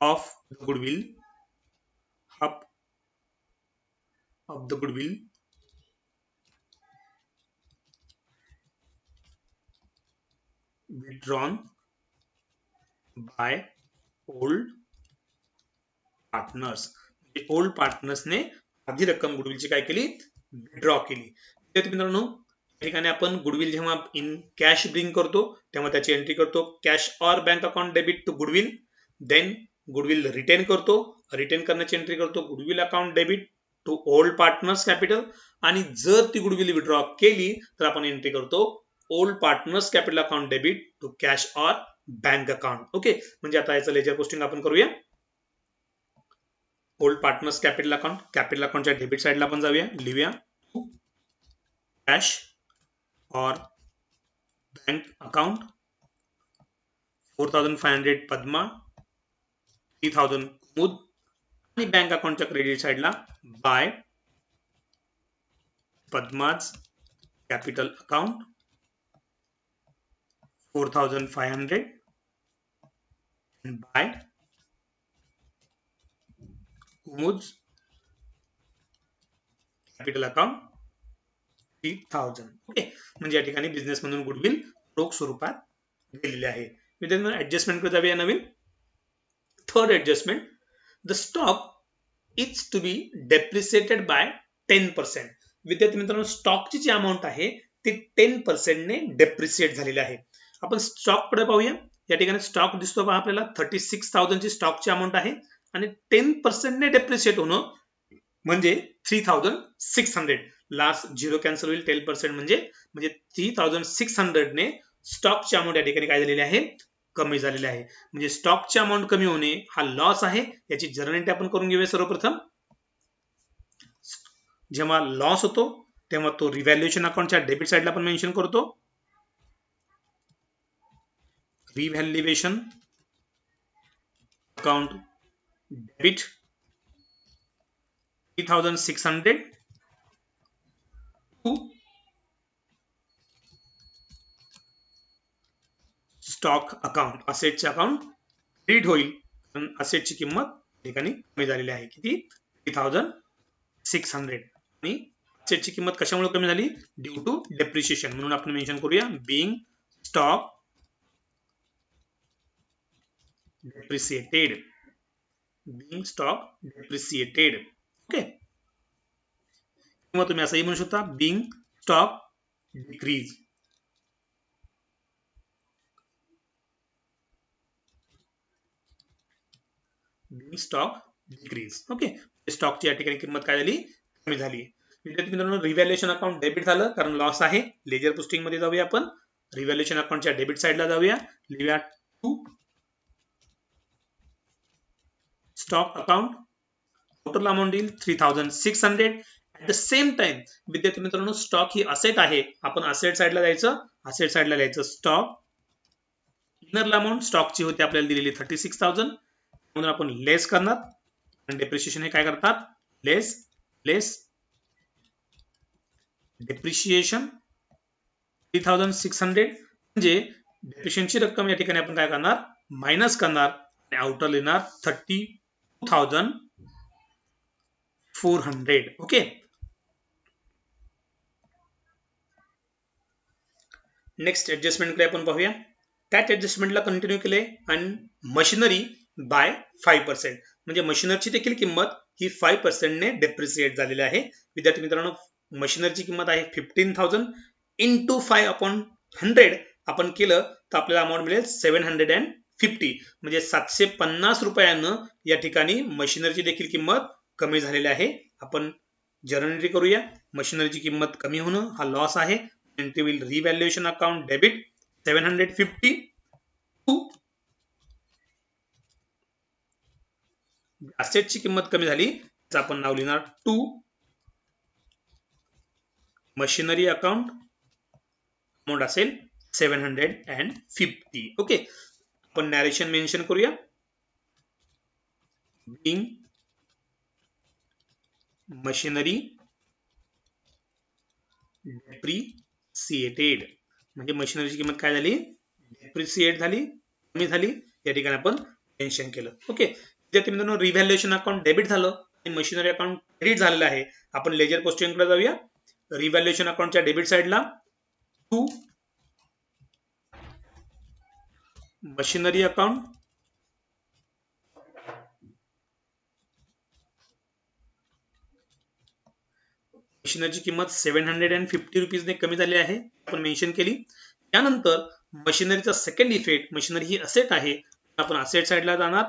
of the goodwill, half of the goodwill withdrawn by old partners. Old पार्टनर्सने आधी रक्कम गुडविलची काय केली, विड्रॉ केली. विद्यार्थी मित्रांनो, या ठिकाणी आपण गुडविल जेव्हा इन कॅश ब्रिंग करतो तेव्हा त्याची एंट्री करतो cash or bank account debit to goodwill. Then goodwill retain करतो, रिटेन करण्याची एंट्री करतो goodwill account debit to old partners capital. आणि जर ती गुडविल विड्रॉ केली तर आपण एंट्री करतो old partners capital account debit to cash or bank account. Okay, म्हणजे आता याचं लेजर पोस्टिंग आपण करूया. ओल्ड पार्टनर्स कॅपिटल अकाउंटच्या डेबिट साइडला आपण जाऊया, लिहूया cash or bank account 4500 Padma, 3000 Kumud. आणि बँक अकाउंटच्या क्रेडिट साइडला by Padma's capital account 4500 and by Kumud capital account 3000. Okay, म्हणजे या ठिकाणी बिझनेस म्हणून गुडविल रोख स्वरूपात दिलेले आहे. विद्यार्थ्यांनो, ऍडजस्टमेंट कडे जाऊया. नवीन third adjustment, the stock is to be depreciated by 10%. विद्यार्थी मित्रांनो, स्टॉकची जी अमाऊंट आहे ती 10% ने डेप्रिसिएट झालेली आहे. आपण स्टॉक कडे पाहूया. या ठिकाणी स्टॉक दिसतो पहा आपल्याला 36000 ची स्टॉकची अमाऊंट आहे आणि 10% ने डेप्रिशिएट होणं म्हणजे 3600. लास्ट झिरो कॅन्सल होईल, 10% म्हणजे 3600 ने स्टॉकची अमाऊंट या ठिकाणी काय झालेली आहे, कमी झालेली आहे. म्हणजे स्टॉकची अमाऊंट कमी होणे हा लॉस आहे. याची जर्नल एंट्री आपण करून घेऊया. सर्वप्रथम जेव्हा लॉस होतो तेव्हा तो रिव्हॅल्युएशन अकाउंटच्या डेबिट साइडला आपण मेन्शन करतो. Revaluation account debit 3600 to stock account, असेटचे अकाउंट क्रेडिट होईल. कारण असेटची किंमत ठिकाणी कमी झालेली आहे. किती? 3600. आणि असेटची किंमत कशामुळे कमी झाली? Due to depreciation. म्हणून आपण मेन्शन करूया being stock depreciated. Being stock depreciated. Okay, किंवा तुम्ही असंही म्हणू शकता being stock decrease. being stock decrease. Okay, स्टॉकची या ठिकाणी किंमत काय झाली? कमी झाली. विद्यार्थी मित्रांनो, रिव्हॅल्युएशन अकाउंट डेबिट झालं कारण लॉस आहे. लेजर पोस्टिंग मध्ये जाऊया आपण. रिव्हॅल्युएशन अकाउंटच्या डेबिट साइडला जाऊया. लिहूया to stock account. Total amount येईल 3600. ऍट द सेम टाइम विद्यार्थी मित्रांनो, स्टॉक ही असेट आहे. आपण असेट साइडला जायचं. असेट साइडला लिहायचं स्टॉक. इनर अमाऊंट स्टॉकची होती आपल्याला दिलेली 36,000. म्हणून आपण लेस करणार. आणि डेप्रिशिएशन हे काय करतात? लेस डेप्रिशिएशन 3600. म्हणजे डेप्रिशिएशनची रक्कम या ठिकाणी आपण काय करणार? मायनस करणार. आणि आउटर लिहिणार 32,400. ओके, नेक्स्ट ऍडजस्टमेंटकडे आपण पाहूया. त्याच ऍडजस्टमेंटला कंटिन्यू केले आणि मशिनरी बाय 5%. म्हणजे मशिनरीची देखील किंमत ही 5% ने डेप्रिशिएट झालेली आहे. विद्यार्थी मित्रांनो, मशिनरीची किंमत आहे 15,000 इंटू 5/100 आपण केलं तर आपल्याला अमाऊंट मिळेल 750. म्हणजे 750 रुपयानं या ठिकाणी मशिनरीची देखील किंमत कमी झालेली आहे. आपण जर्नल एंट्री करूया. मशिनरीची किंमत कमी होणं हा लॉस आहे. Entry will revaluation account debit 750 to असेटची किंमत कमी झाली तर आपण नाव लिहिणार टू मशिनरी अकाउंट. अमाऊंट असेल 750. ओके, आपण नॅरेशन मेन्शन करूया. Being machinery depreciated. म्हणजे मशिनरीची किंमत काय झाली? डेप्रिसिएट झाली, कमी झाली. या ठिकाणी आपण मेन्शन केलं. ओके, विद्यार्थी मित्रांनो, रिव्हॅल्युएशन अकाउंट डेबिट झालं आणि मशिनरी अकाउंट क्रेडिट झालेलं आहे. आपण लेजर पोस्टिंगकडे जाऊया. रिव्हॅल्युएशन अकाउंटच्या डेबिट साइडला टू मशिनरी अकाउंट. मशिनरीची किंमत 750 रुपीजने कमी झाली आहे, आपण मेन्शन केली. त्यानंतर मशिनरीचा सेकंड इफेक्ट, मशिनरी ही असेट आहे. आपण असेट साइडला जाणार.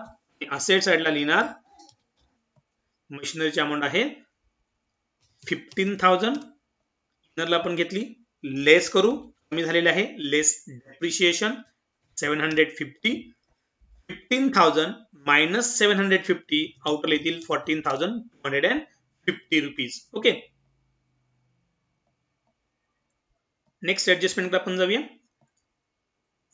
असेट साइडला लिहिणार मशिनरीची अमाऊंट आहे 15,000. इनरला आपण घेतली, लेस करू, कमी झालेले आहे. लेस डेप्रिशिएशन 750. 15,000 मायनस 750 आउटर येतील 14,250 रुपीज. ओके, नेक्स्ट ऍडजस्टमेंट आपण जाऊया.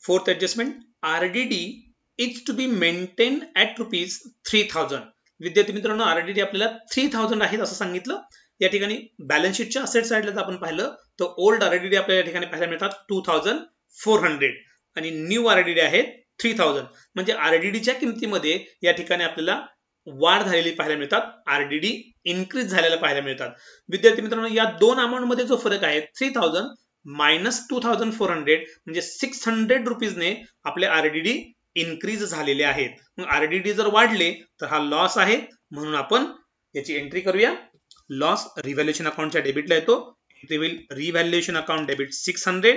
Fourth adjustment, RDD is to be maintain at ₹3,000. विद्यार्थी मित्रांनो, आरडीडी आपल्याला 3,000 आहेत असं सांगितलं. या ठिकाणी बॅलन्स शीटच्या असेट साइडला जर आपण पाहिलं तर ओल्ड आरडीडी आपल्याला या ठिकाणी पाहायला मिळतात 2,400 आणि न्यू आरडीडी आहेत 3,000. म्हणजे आरडीडीच्या किमतीमध्ये या ठिकाणी आपल्याला वाढ झालेली पाहायला मिळतात. आरडीडी इन्क्रीज झालेला पाहायला मिळतात. विद्यार्थी मित्रांनो, या दोन अमाऊंट मध्ये जो फरक आहे 3,000 मायनस 2,400 म्हणजे 600 रुपीजने आपले आरडीडी इन्क्रीज झालेले आहेत. मग आरडीडी जर वाढले तर हा लॉस आहे. म्हणून आपण याची एंट्री करूया. लॉस रिव्हॅल्युएशन अकाउंटच्या डेबिटला येतो. एंट्री होईल revaluation account debit 600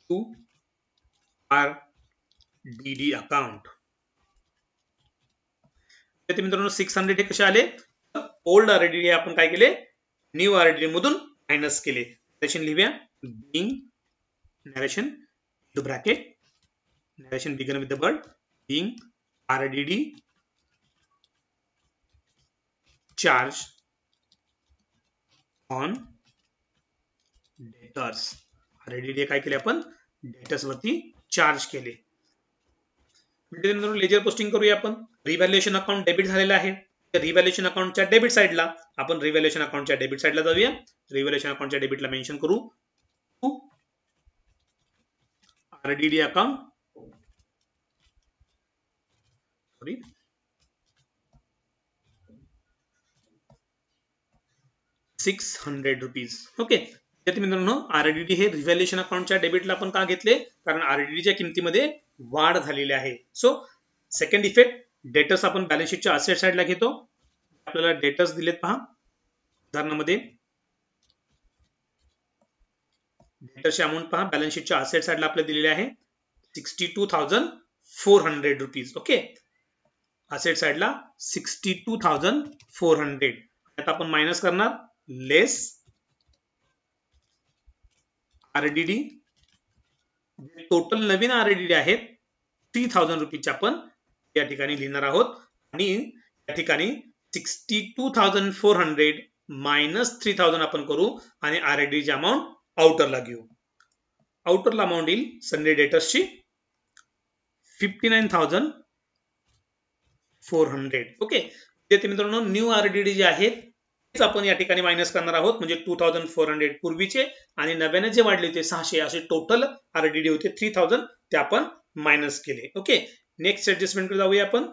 to RDD account. मित्रांनो 600 हे कसे आले? ओल्ड RDD आपण काय केले? न्यू RDD मधून मायनस केले. नरेशन लिहूया. Being narration to bracket narration begin with the word being RDD charge on debtors. RDD काय केले आपण? डेटर्स वरती चार्ज केले. लेजर पोस्टिंग करूया आपण. रिव्हॅल्युएशन अकाउंट डेबिट झालेला आहे. रिव्हॅल्युएशन अकाउंटच्या डेबिट साइडला आपण रिव्हॅल्युएशन अकाउंटच्या डेबिट साइडला जाऊया. रिव्हॅल्युएशन अकाउंटच्या डेबिटला मेन्शन करू RDD अकाउंट 600 रुपीज. ओके. मित्रांनो RDD हे रिव्हॅल्युएशन अकाउंटच्या डेबिटला आपण का घेतले? कारण RDDच्या किमतीमध्ये वाढ झालेली आहे. सो सेकंड इफेक्ट, डेटर्स आपण बॅलन्स शीटच्या असेट साइडला घेतो. आपल्याला डेटर्स दिलेत पहा. उदाहरणामध्ये डेटर्सची अमाउंट पहा. बॅलन्स शीटच्या असेट साइडला आपल्याला दिलेले आहे 62,400 रुपीज. ओके. असेट साइडला 62,400. आता आपण मायनस करणार लेस RDD. टोटल नवीन RDD आहेत 3,000 रुपीचे आपण या ठिकाणी लिहिणार आहोत. आणि या ठिकाणी 62,400 मायनस 3,000 आपण करू आणि RDD ची अमाउंट आउटरला घेऊ. आउटरला अमाउंट येईल संडे डेटर्सची 59,400. ओके. ते मित्रांनो न्यू RDD जे आहेत तेच आपण या ठिकाणी मायनस करणार आहोत. म्हणजे 2,400 पूर्वीचे आणि नव्याने जे वाढले होते 600 असे टोटल RDD होते 3,000 ते आपण मायनस केले. ओके. नेक्स्ट ऍडजस्टमेंट कडे जाऊया आपण.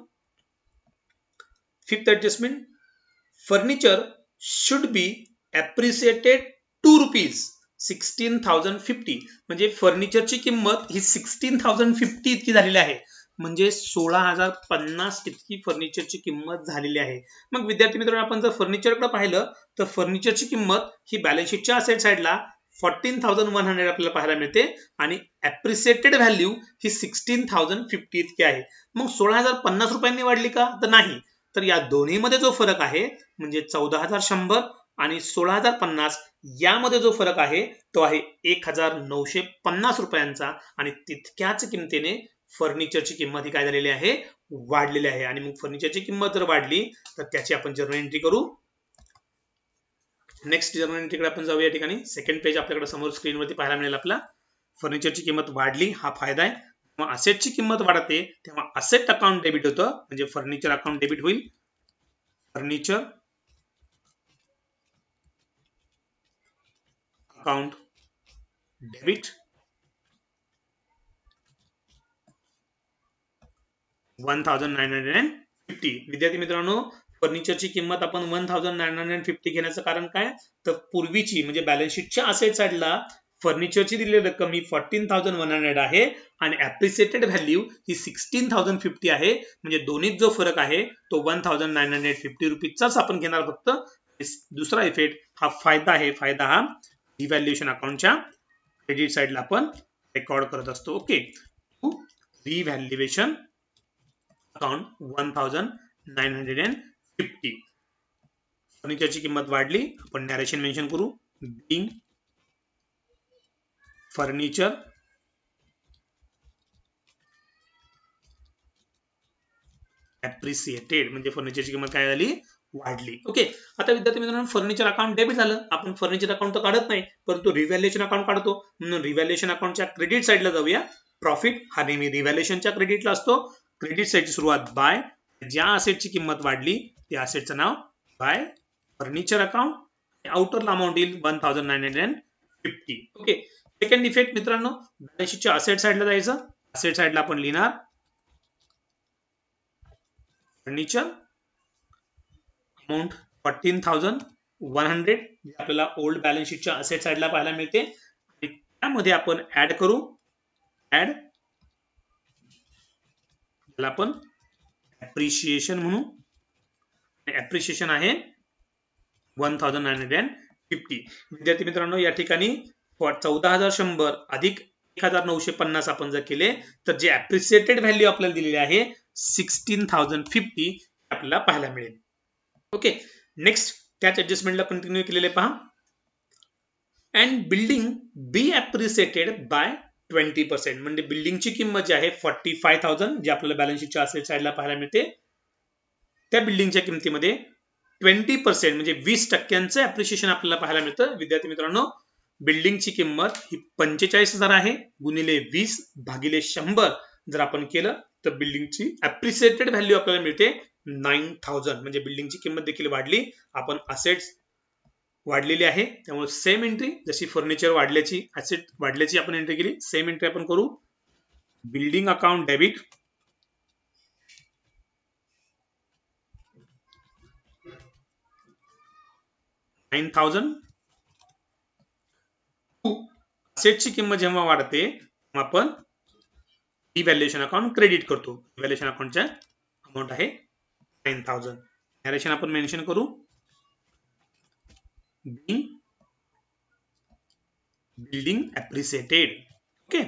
Fifth adjustment, furniture should B appreciated 2 rupees 16,050. म्हणजे फर्निचरची किंमत ही 16,050 इतकी झालेली आहे. म्हणजे 16,050 इतकी फर्निचरची किंमत झालेली आहे. मग विद्यार्थी मित्रांनो आपण जर फर्निचरकडे पाहिलं तर फर्निचरची किंमत ही बॅलन्स शीटच्या असेट साइडला 14,100 आपल्याला पाहायला मिळते आणि एप्रिसिएटेड व्हॅल्यू ही 16,050 इतकी आहे. मग 16,050 रुपयांनी वाढली का? तर नाही. तर या दोन्हीमध्ये जो फरक आहे म्हणजे 14,100 आणि 16,050 यामध्ये जो फरक आहे तो आहे 1,950 रुपयांचा. आणि तितक्याच किमतीने फर्निचरची किंमत ही काय झालेली आहे? वाढलेली आहे. आणि मग फर्निचरची किंमत जर वाढली तर त्याची आपण जर्नल एंट्री करू. नेक्स्ट जर्नल एंट्रीकडे आपण जाऊया. या ठिकाणी सेकंड पेज आपल्याकडे समोर स्क्रीनवरती पाहायला मिळेल. आपला फर्निचरची किंमत वाढली हा फायदा आहे. जेव्हा असेटची किंमत वाढते तेव्हा असेट अकाउंट डेबिट होतं. म्हणजे फर्निचर अकाउंट डेबिट होईल. Furniture account debit 1,950. विद्यार्थी मित्रांनो फर्निचरची किंमत आपण 1,950 घेण्याचं कारण काय? तर पूर्वीची म्हणजे बॅलन्स शीटच्या असेट साइडला फर्निचरची दिलेली रक्कम ही 14,100 आहे आणि एप्रिसिएटेड व्हॅल्यू ही 16,050 आहे. म्हणजे दोन्हीत जो फरक आहे तो 1,950 रुपीजचाच आपण घेणार फक्त. दुसरा इफेक्ट हा फायदा आहे. फायदा हा रिव्हॅल्युएशन अकाउंटच्या क्रेडिट साइडला आपण रेकॉर्ड करत असतो. ओके. Revaluation account 1,950. फर्निचरची किंमत वाढली आपण नॅरेशन मेन्शन करू. Being furniture appreciated. म्हणजे फर्निचरची किंमत काय झाली? वाढली. ओके. आता विद्यार्थी मित्रांनो फर्निचर अकाउंट डेबिट झालं. आपण फर्निचर अकाउंट तर काढत नाही परंतु रिव्हॅल्युएशन अकाउंट काढतो. म्हणून रिव्हॅल्युएशन अकाउंटच्या क्रेडिट साइडला जाऊया. प्रॉफिट हा नेहमी रिव्हॅल्युएशनच्या क्रेडिटला असतो. क्रेडिट साइडची सुरुवात बाय. ज्या असेटची किंमत वाढली त्या असेटचं नाव बाय फर्निचर अकाउंट. आउटरला अमाउंट येईल 1,950. ओके. सेकंड इफेक्ट मित्रांनो बॅलन्स शीटच्या असेट साइडला जायचं. असेट साइडला आपण लिहिणार फर्निचर अमाउंट 14,100 जे आपल्याला ओल्ड बॅलन्स शीटच्या असेट साइडला पाहायला मिळते. आणि त्यामध्ये आपण ऍड करू. ऍड त्याला आपण एप्रिशिएशन म्हणू. एप्रिशिएशन आहे 1,950. विद्यार्थी मित्रांनो या ठिकाणी 14,100 अधिक 1950 आपण जर केले तर जे ऍप्रिसिएटेड व्हॅल्यू आपल्याला दिलेली आहे 16,050 आपल्याला पाहायला मिळेल. ओके, नेक्स्ट त्याच ऍडजस्टमेंटला कंटिन्यू केलेले पहा. अँड बिल्डिंग बी ऍप्रिसिएटेड बाय 20%, म्हणजे बिल्डिंगची किंमत जी आहे 45,000 जी आपल्याला बॅलन्स शीटच्या असेट साइडला पाहायला मिळते, त्या बिल्डिंगच्या किमतीमध्ये 20% म्हणजे 20% अप्रिशिएशन आपल्याला पाहायला मिळतं. विद्यार्थी मित्रांनो, बिल्डिंगची किंमत ही 45,000 आहे गुणिले 20 भागिले 100 जर आपण केलं तर बिल्डिंगची अप्रिसिएटेड व्हॅल्यू आपल्याला मिळते 9,000, म्हणजे बिल्डिंगची किंमत देखील वाढली, आपण असेट्स वाढलेली आहे. त्यामुळे सेम एंट्री, जशी फर्निचर वाढल्याची असेट वाढल्याची आपण एंट्री केली, सेम एंट्री आपण करू. बिल्डिंग अकाउंट डेबिट 9,000 असेटची किंमत जेव्हा वाढते तेव्हा आपण इव्हॅल्युएशन अकाउंट क्रेडिट करतो. इव्हॅल्युएशन अकाउंटच्या अमाउंट आहे 9,000. नरेशन आपण मेन्शन करू. Building appreciated. Okay,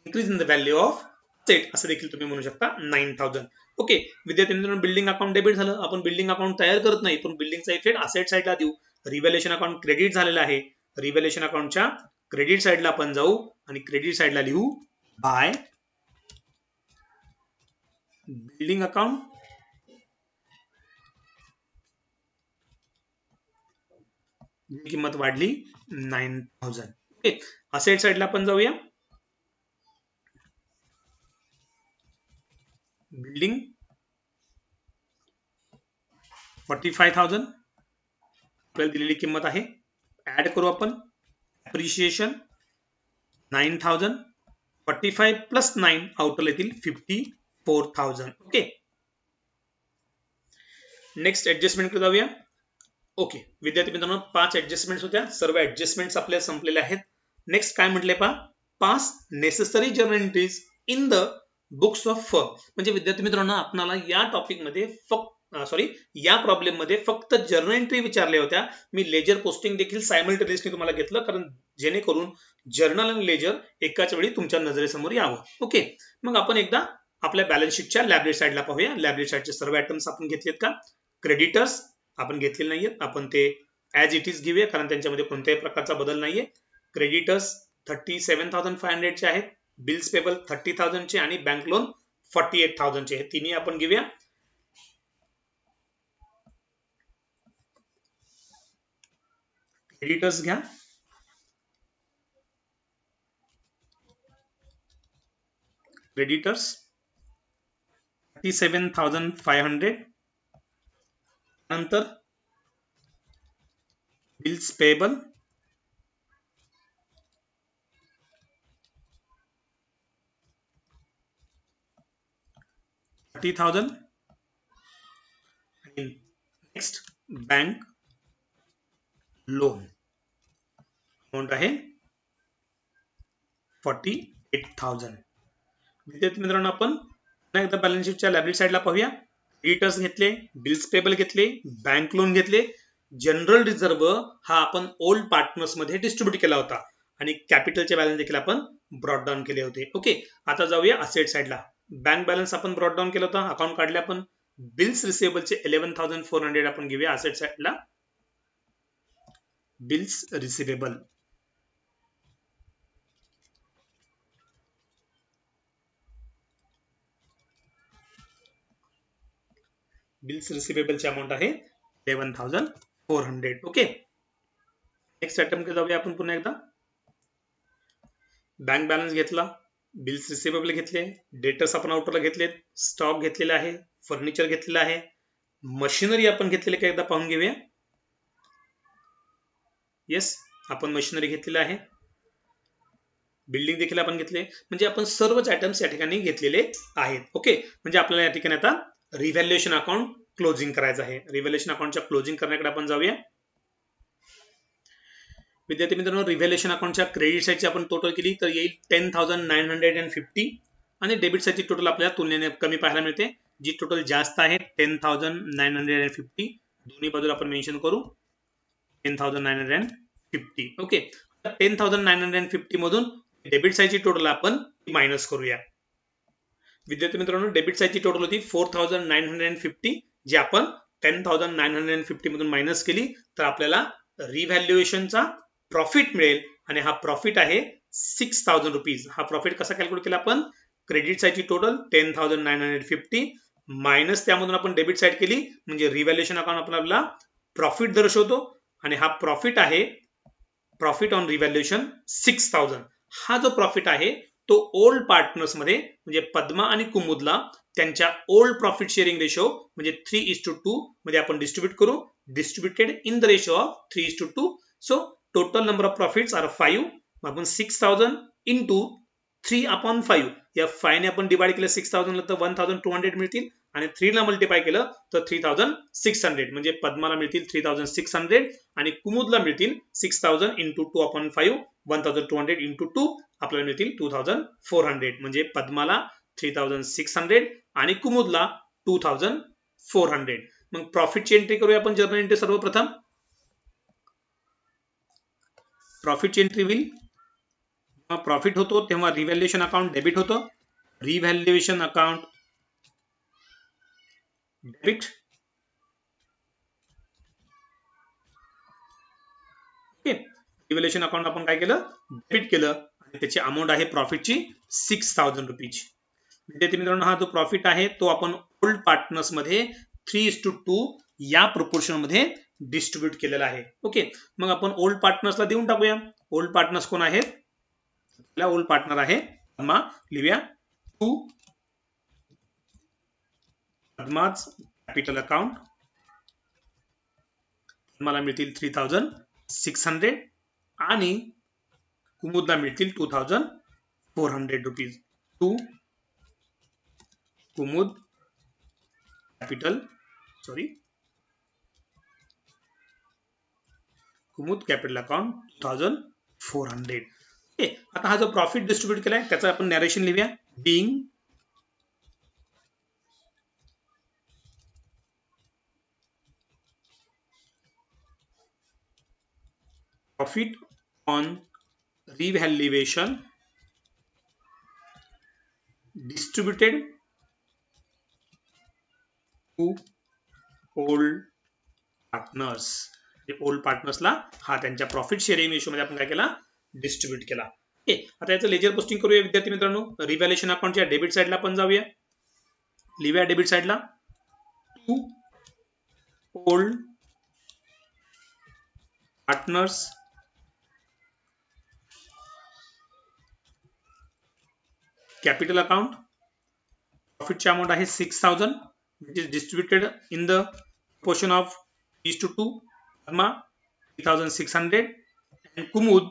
increase in the value of asset असं देखील तुम्ही म्हणू शकता 9,000. ओके, विद्यार्थी मित्रांनो, बिल्डिंग अकाउंट डेबिट झालं. आपण बिल्डिंग अकाउंट तयार करत नाही, पण बिल्डिंगचा इफेक्ट असेट साइडला देऊ. रिव्हॅल्युएशन अकाउंट क्रेडिट झालेलं आहे. रिव्हॅल्युएशन अकाउंटच्या क्रेडिट साइडला आपण जाऊ आणि क्रेडिट साइडला लिहू बाय बिल्डिंग अकाउंट किंमत वाढली 9,000. ओके, असेट साइडला आपण जाऊया. बिल्डिंग 45,000 आपल्याला दिलेली किंमत आहे. ऍड करू आपण. अप्रिशिएशन 9,000, 45 प्लस 9 आउटर येतील 54,000. ओके, नेक्स्ट ऍडजस्टमेंट कडे जाऊया. ओके, विद्यार्थी मित्रांनो, 5 ऍडजस्टमेंट्स होत्या. सर्व ऍडजस्टमेंट्स आपल्या संपलेल्या आहेत. नेक्स्ट काय म्हटले पहा, pass necessary journal entries in the books of firm. म्हणजे विद्यार्थी मित्रांनो, आपल्याला या टॉपिक मध्ये या प्रॉब्लेम मध्ये फक्त जर्नल एंट्री विचारल्या होत्या. मी लेजर पोस्टिंग देखील सायमल्टेनियसली तुम्हाला घेतलं, कारण जेणेकरून जर्नल आणि लेजर एकाच वेळी तुमच्या नजरेसमोर यावं. ओके, मग आपण एकदा आपल्या बॅलन्स शीटच्या लॅबरेट साइडला पाहूया. लॅबरेट साइडचे सर्व आयटम्स आपण घेतलेत का? क्रेडिटर्स आपण घेतलेले नाहीयेत, आपण ते ऍज इट इज घेऊया, कारण त्यांच्यामध्ये कोणत्याही प्रकारचा बदल नाहीये. क्रेडिटर्स 37,500 चे आहेत. बिल्स पेबल 30,000 चे आणि बँक लोन 48,000 चे. हे तिन्ही आपण घेऊया. क्रेडिटर्स घ्या. क्रेडिटर्स 37,500. नंतर bills payable 30,000. Next bank loan amount आहे 48,000. विद्यार्थी मित्रांनो, आपण एकदा बॅलन्स शीटच्या लायबिलिटी साइडला पाहूया. क्रेडिटर्स घेतले, बिल्स पेबल घेतले, बँक लोन घेतले. जनरल रिझर्व हा आपण ओल्ड पार्टनर्स मध्ये डिस्ट्रीब्यूट केला होता आणि कॅपिटलचे बॅलन्स देखील आपण ब्रॉड डाऊन केले होते. ओके, आता जाऊया असेट साइडला. बँक बॅलन्स आपण ब्रॉड डाऊन केला होता, अकाउंट काढले आपण. बिल्स रिसिवेबलचे 11,400 आपण घेऊया असेट साइडला. बिल्स रिसिवेबल बिल्स रिसिवेबलची अमाउंट आहे 11,400. ओके, नेक्स्ट आयटम कडे जाऊया आपण पुन्हा एकदा. बँक बॅलन्स घेतला, बिल्स रिसिवेबल घेतले, डेटर्स आपण आउटरला घेतलेत, स्टॉक घेतलेला आहे, फर्निचर घेतलेला आहे, मशिनरी आपण घेतलेले का एकदा पाहून घेऊया. येस, आपण मशिनरी घेतलेला आहे. बिल्डिंग देखील आपण घेतले, म्हणजे आपण सर्वच आयटम्स या ठिकाणी घेतलेले आहेत. ओके, म्हणजे आपल्याला या ठिकाणी आता रिव्हॅल्युएशन अकाउंट क्लोजिंग करायचं आहे. रिव्हॅल्युएशन अकाउंटच्या क्लोजिंग करण्याकडे आपण जाऊया. विद्यार्थी मित्रांनो, रिव्हॅल्युएशन अकाउंटच्या क्रेडिट साइडची आपण टोटल केली तर येईल 10,950 आणि डेबिट साइडची टोटल आपल्याला तुलनेने कमी पाहायला मिळते. जी टोटल जास्त आहे 10,950. दोन्ही बाजूला आपण मेन्शन करू 10,950. 50. ओके, 10,950 मधून डेबिट साईडची टोटल आपण मायनस करूया. विद्यार्थी मित्रांनो, डेबिट साईडची टोटल होती 4,950, जी आपण 10,950 मधून मायनस केली तर आपल्याला रिव्हॅल्युएशनचा प्रॉफिट मिळेल आणि हा प्रॉफिट आहे 6,000 रुपीज. हा प्रॉफिट कसा कॅल्क्युलेट केला आपण? क्रेडिट साईडची टोटल 10,950 मायनस त्यामधून आपण डेबिट साईड केली म्हणजे रिव्हॅल्युएशन अकाउंट आपल्याला प्रॉफिट दर्शवतो आणि हा प्रॉफिट आहे प्रॉफिट ऑन रिव्हॅल्युएशन 6,000. हा जो प्रॉफिट आहे तो ओल्ड पार्टनर्स मध्ये म्हणजे पद्मा आणि कुमुदला त्यांच्या ओल्ड प्रॉफिट शेअरिंग रेशो म्हणजे 3:2 मध्ये आपण डिस्ट्रीब्यूट करू. Distributed in the ratio of 3:2. So total number of profits are 5. आपण 6,000 इंटू 3/5 या 5 ने आपण डिवाइड केलं 6,000 तर 1,200 मिळतील आणि 3 ला मल्टिप्लाय केलं तर 3,600 म्हणजे पद्माला मिळतील 3,600 आणि कुमुदला मिळतील 6,000 इंटू 2/5 1,200 इंटू 2 आपल्याला मिळतील 2,400 म्हणजे पद्माला 3,600 आणि कुमुदला 2,400. मग प्रॉफिटची एंट्री करूया आपण जर्नल एंट्री. सर्वप्रथम प्रॉफिटची एंट्री होईल प्रॉफिट होतो तेव्हा रिव्हॅल्युएशन अकाउंट डेबिट होतं. Revaluation account debit. Okay, revaluation account आपण काय केलं? डेबिट केलं आणि त्याची अमाउंट आहे प्रॉफिटची 6,000 रुपीज. विद्यार्थी मित्रांनो, हा जो प्रॉफिट आहे तो आपण ओल्ड पार्टनर्स मध्ये 3:2 या प्रोपोर्शन मध्ये डिस्ट्रीब्यूट केलेला आहे. ओके, मग आपण ओल्ड पार्टनर्सला देऊन टाकूया. ओल्ड पार्टनर्स कोण आहेत? आपला ओल्ड पार्टनर आहे पद्मा. लिहूया टू पद्माज कॅपिटल अकाउंट. पद्माला मिळतील 3,600 आणि कुमुदला मिळतील 2,400 rupees. To Kumud capital account 2,400. Okay, आता हा जो प्रॉफिट डिस्ट्रीब्यूट केलाय त्याचं आपण नरेशन लिहूया. Being profit on revaluation distributed to old partners. Old पार्टनर्सला हा त्यांच्या प्रॉफिट शेअरिंग रेशो मध्ये आपण काय केला? डिस्ट्रीब्यूट केला. ओके, आता याचं लेजर पोस्टिंग करूया विद्यार्थी मित्रांनो. रिव्हॅल्युएशन अकाउंटच्या डेबिट साईडला आपण जाऊया. लिहूया डेबिट साईडला to old partners capital account. प्रॉफिटची अमाउंट आहे 6,000 which is distributed in the proportion of 3:2. Padma 3,600 and Kumud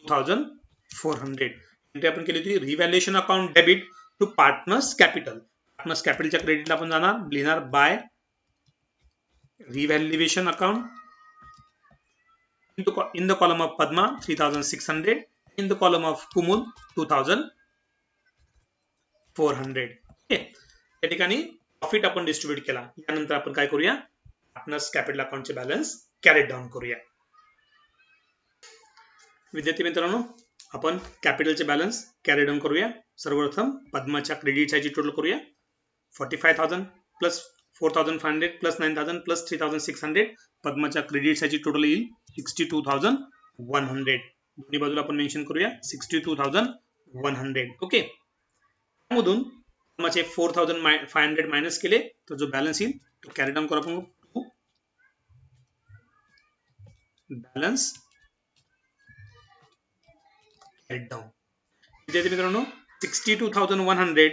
2,400. Entry आपण केली होती revaluation account debit to partners capital. Partners कॅपिटलच्या क्रेडिटला आपण जाणार लिहिणार by revaluation account in the column of Padma 3,600 in the column of Kumud 2,400. Okay, या ठिकाणी प्रॉफिट आपण डिस्ट्रीब्यूट केला. यानंतर आपण काय करूया? पार्टनर्स कॅपिटल अकाउंटचे बॅलन्स कॅरी डाऊन करूया. विद्यार्थी मित्रांनो, आपण कॅपिटलचे बॅलन्स कॅरी डाऊन करूया. सर्वप्रथम पद्माच्या क्रेडिट साईडची टोटल करूया. 45,000 प्लस 4,500 प्लस 9,000 प्लस 3,600. पद्माच्या क्रेडिट साईडची टोटल येईल 62,100. दोन्ही बाजूला आपण मेन्शन करूया 62,100. ओके, त्यामधून पद्माचे 4,500 मायनस केले तर जो बॅलन्स येईल तो कॅरी डाऊन करू आपण. Balance carry down. विद्यार्थी मित्रांनो, 62,100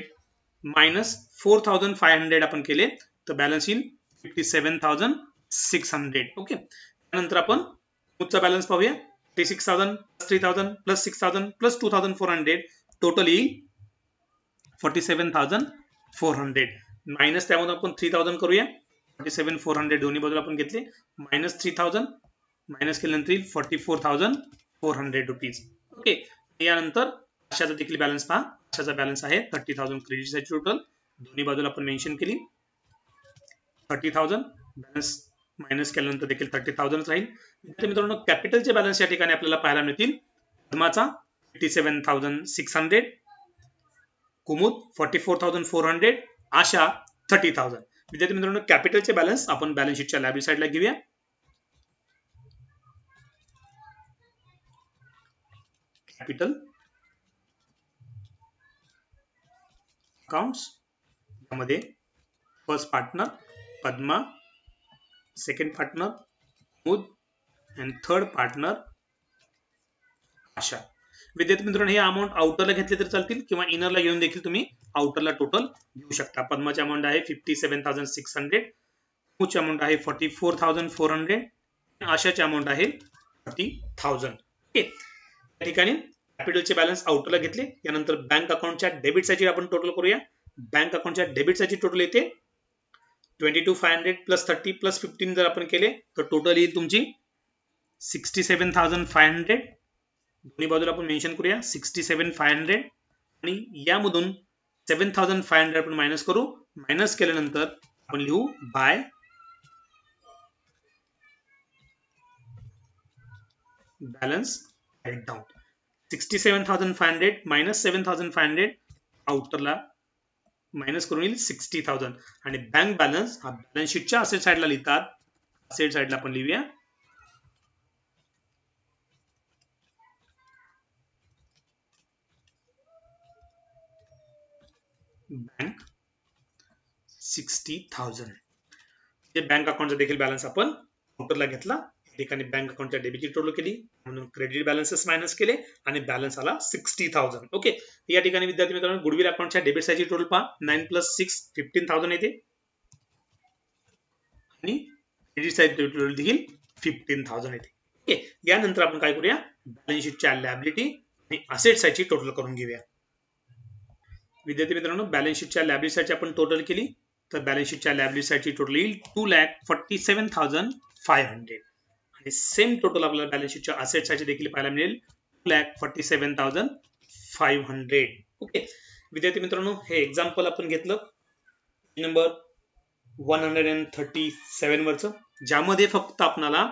मायनस 4,500 आपण केले तर बॅलन्स येईल 57,600. ओके, त्यानंतर आपण पुढचा बॅलन्स पाहूया. 36,000 प्लस 3,000 प्लस 6,000 प्लस 2,400 टोटल येईल 47,400. मायनस त्यामधून आपण 3,000 करूया. 47,400 दोन्ही बाजूला आपण घेतले मायनस 3,000 मायनस केल्यानंतर येईल 44,400 रुपीज. ओके, यानंतर अशाचा देखील बॅलन्स पहा. अशाचा बॅलन्स आहे 30,000 क्रेडिट साईड टोटल. दोन्ही बाजूला आपण मेन्शन केली 30,000 बॅलन्स मायनस केल्यानंतर देखील 30,000 राहील. विद्यार्थी मित्रांनो, कॅपिटलचे बॅलन्स या ठिकाणी आपल्याला पाहायला मिळतील. पद्माचा 57,600, कुमुद 44,400, आशा 30,000. विद्यार्थी मित्रांनो, कॅपिटलचे बॅलन्स आपण बॅलन्स शीटच्या लायबिलिटी साइडला घेऊया. कॅपिटल अकाउंट्स यामध्ये first partner Padma, second partner Kumud आणि थर्ड पार्टनर आशा. विद्यार्थी मित्रांनो, हे अमाउंट आउटरला घेतले तर चालतील किंवा इनरला घेऊन देखील तुम्ही आउटरला टोटल घेऊ शकता. पद्माची अमाउंट आहे 57,600, कुमुदची अमाउंट आहे 44,400, आशाची अमाउंट आहे 30,000. ओके, या ठिकाणी कॅपिटलचे बॅलन्स आउटरला घेतले. यानंतर बँक अकाउंटच्या डेबिट साइडची आपण टोटल करूया. बँक अकाउंटच्या डेबिट साइडची टोटल येते 22,500 प्लस 30 प्लस 15 जर आपण केले तर टोटल येईल तुमची 67,500. दोन्ही बाजूला आपण मेन्शन करूया 67,500 आणि यामधून 7,500 आपण मायनस करू. मायनस केल्यानंतर आपण लिहू बाय बॅलन्स डाउन. 67,500 मायनस 7,500 आउटरला मायनस करून येईल 60,000 आणि बँक बॅलन्स हा बॅलन्स शीटच्या असेट साइडला लिहितात. असेट साइडला आपण लिहूया बँक 60,000. बँक अकाउंटचा देखील बॅलन्स आपण आउटरला घेतला. ठिकाणी बँक अकाउंटच्या डेबिटची टोटल केली म्हणून क्रेडिट बॅलन्सेस मायनस केले आणि बॅलन्स आला 60,000. ओके, या ठिकाणी विद्यार्थी मित्रांनो, गुडविल अकाउंटच्या डेबिट साइडची टोटल पहा 9 प्लस 6 15,000 येते आणि क्रेडिट साइड टोटल देखील 15,000 येते. ओके, यानंतर आपण काय करूया, बॅलन्स शीटच्या लायबिलिटी आणि असेट साइडची टोटल करून घेऊया. विद्यार्थी मित्रांनो, बॅलन्स शीटच्या लायबिलिटी साइडची आपण टोटल केली तर बॅलन्स शीटच्या लायबिलिटी साइडची टोटल येईल 2,47,500 आणि सेम टोटल आपल्याला बॅलन्स शीटच्या असेट साइडची देखील पाहायला मिळेल 2,47,500. ओके, विद्यार्थी मित्रांनो, हे एक्झाम्पल आपण घेतलं नंबर 137 वरचं, ज्यामध्ये फक्त आपल्याला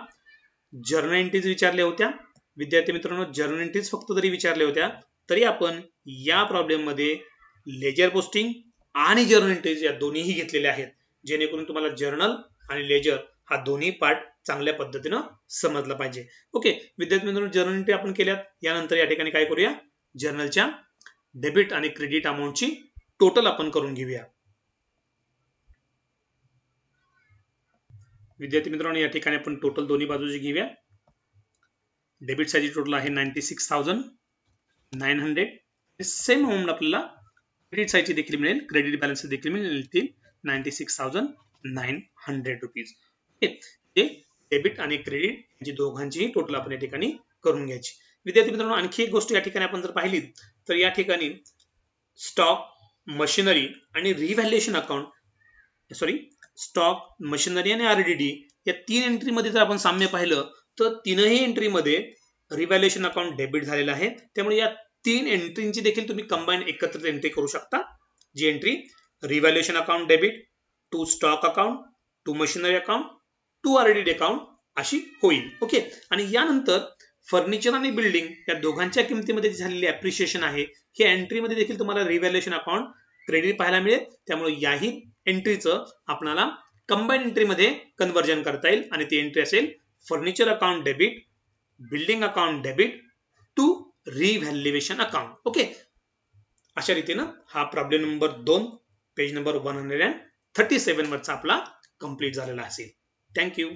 जर्नल एंट्रीज विचारल्या होत्या. विद्यार्थी मित्रांनो, जर्नल एंट्रीज फक्त जरी विचारल्या होत्या तरी आपण या प्रॉब्लेम मध्ये लेजर पोस्टिंग आणि जर्नल एंट्रीज या दोन्हीही घेतलेल्या आहेत, जेणेकरून तुम्हाला जर्नल आणि लेजर हा दोन्ही पार्ट चांगल्या पद्धतीने समजला पाहिजे. ओके, विद्यार्थी मित्रांनो, जर्नल एंट्री आपण केल्यात. यानंतर या ठिकाणी काय करूया, जर्नलच्या डेबिट आणि क्रेडिट अमाउंटची टोटल आपण करून घेऊया. विद्यार्थी मित्रांनो, या ठिकाणी आपण टोटल दोन्ही बाजूची घेऊया. डेबिट साइडची टोटल आहे 96,900. सेम अमाउंट आपल्याला क्रेडिट साइडची देखील मिळेल, क्रेडिट बॅलन्स देखील मिळतील 96,900 रुपीज. हे डेबिट आणि क्रेडिट यांची दोघांचीही टोटल आपण या ठिकाणी करून घ्यायची. विद्यार्थी मित्रांनो, आणखी एक गोष्ट या ठिकाणी आपण जर पाहिली तर या ठिकाणी स्टॉक, मशिनरी आणि रिव्हॅल्युएशन अकाउंट, स्टॉक, मशिनरी आणि आरडीडी या तीन एंट्री मध्ये जर आपण साम्य पाहिलं तर तीनही एंट्री मध्ये रिव्हॅल्युएशन अकाउंट डेबिट झालेलं आहे. त्यामुळे या तीन एंट्रींची देखील तुम्ही कंबाईन एकत्रित एंट्री करू शकता. जी entry revaluation account debit to stock account to machinery account to RDD account अशी होईल. ओके, आणि यानंतर फर्निचर आणि बिल्डिंग या दोघांच्या किमतीमध्ये झालेली अप्रिशिएशन आहे, ही एंट्री मध्ये देखील तुम्हाला रिव्हॅल्युएशन अकाउंट क्रेडिट पाहायला मिळेल. त्यामुळे याही एंट्रीचं आपल्याला कंबाईन एंट्री मध्ये कन्वर्जन करता येईल आणि ती एंट्री असेल furniture account debit, building account debit to revaluation account. Okay, अशा रीतीनं हा प्रॉब्लेम नंबर 2 पेज नंबर 137 वरचा आपला कंप्लीट झालेला असेल. थँक्यू.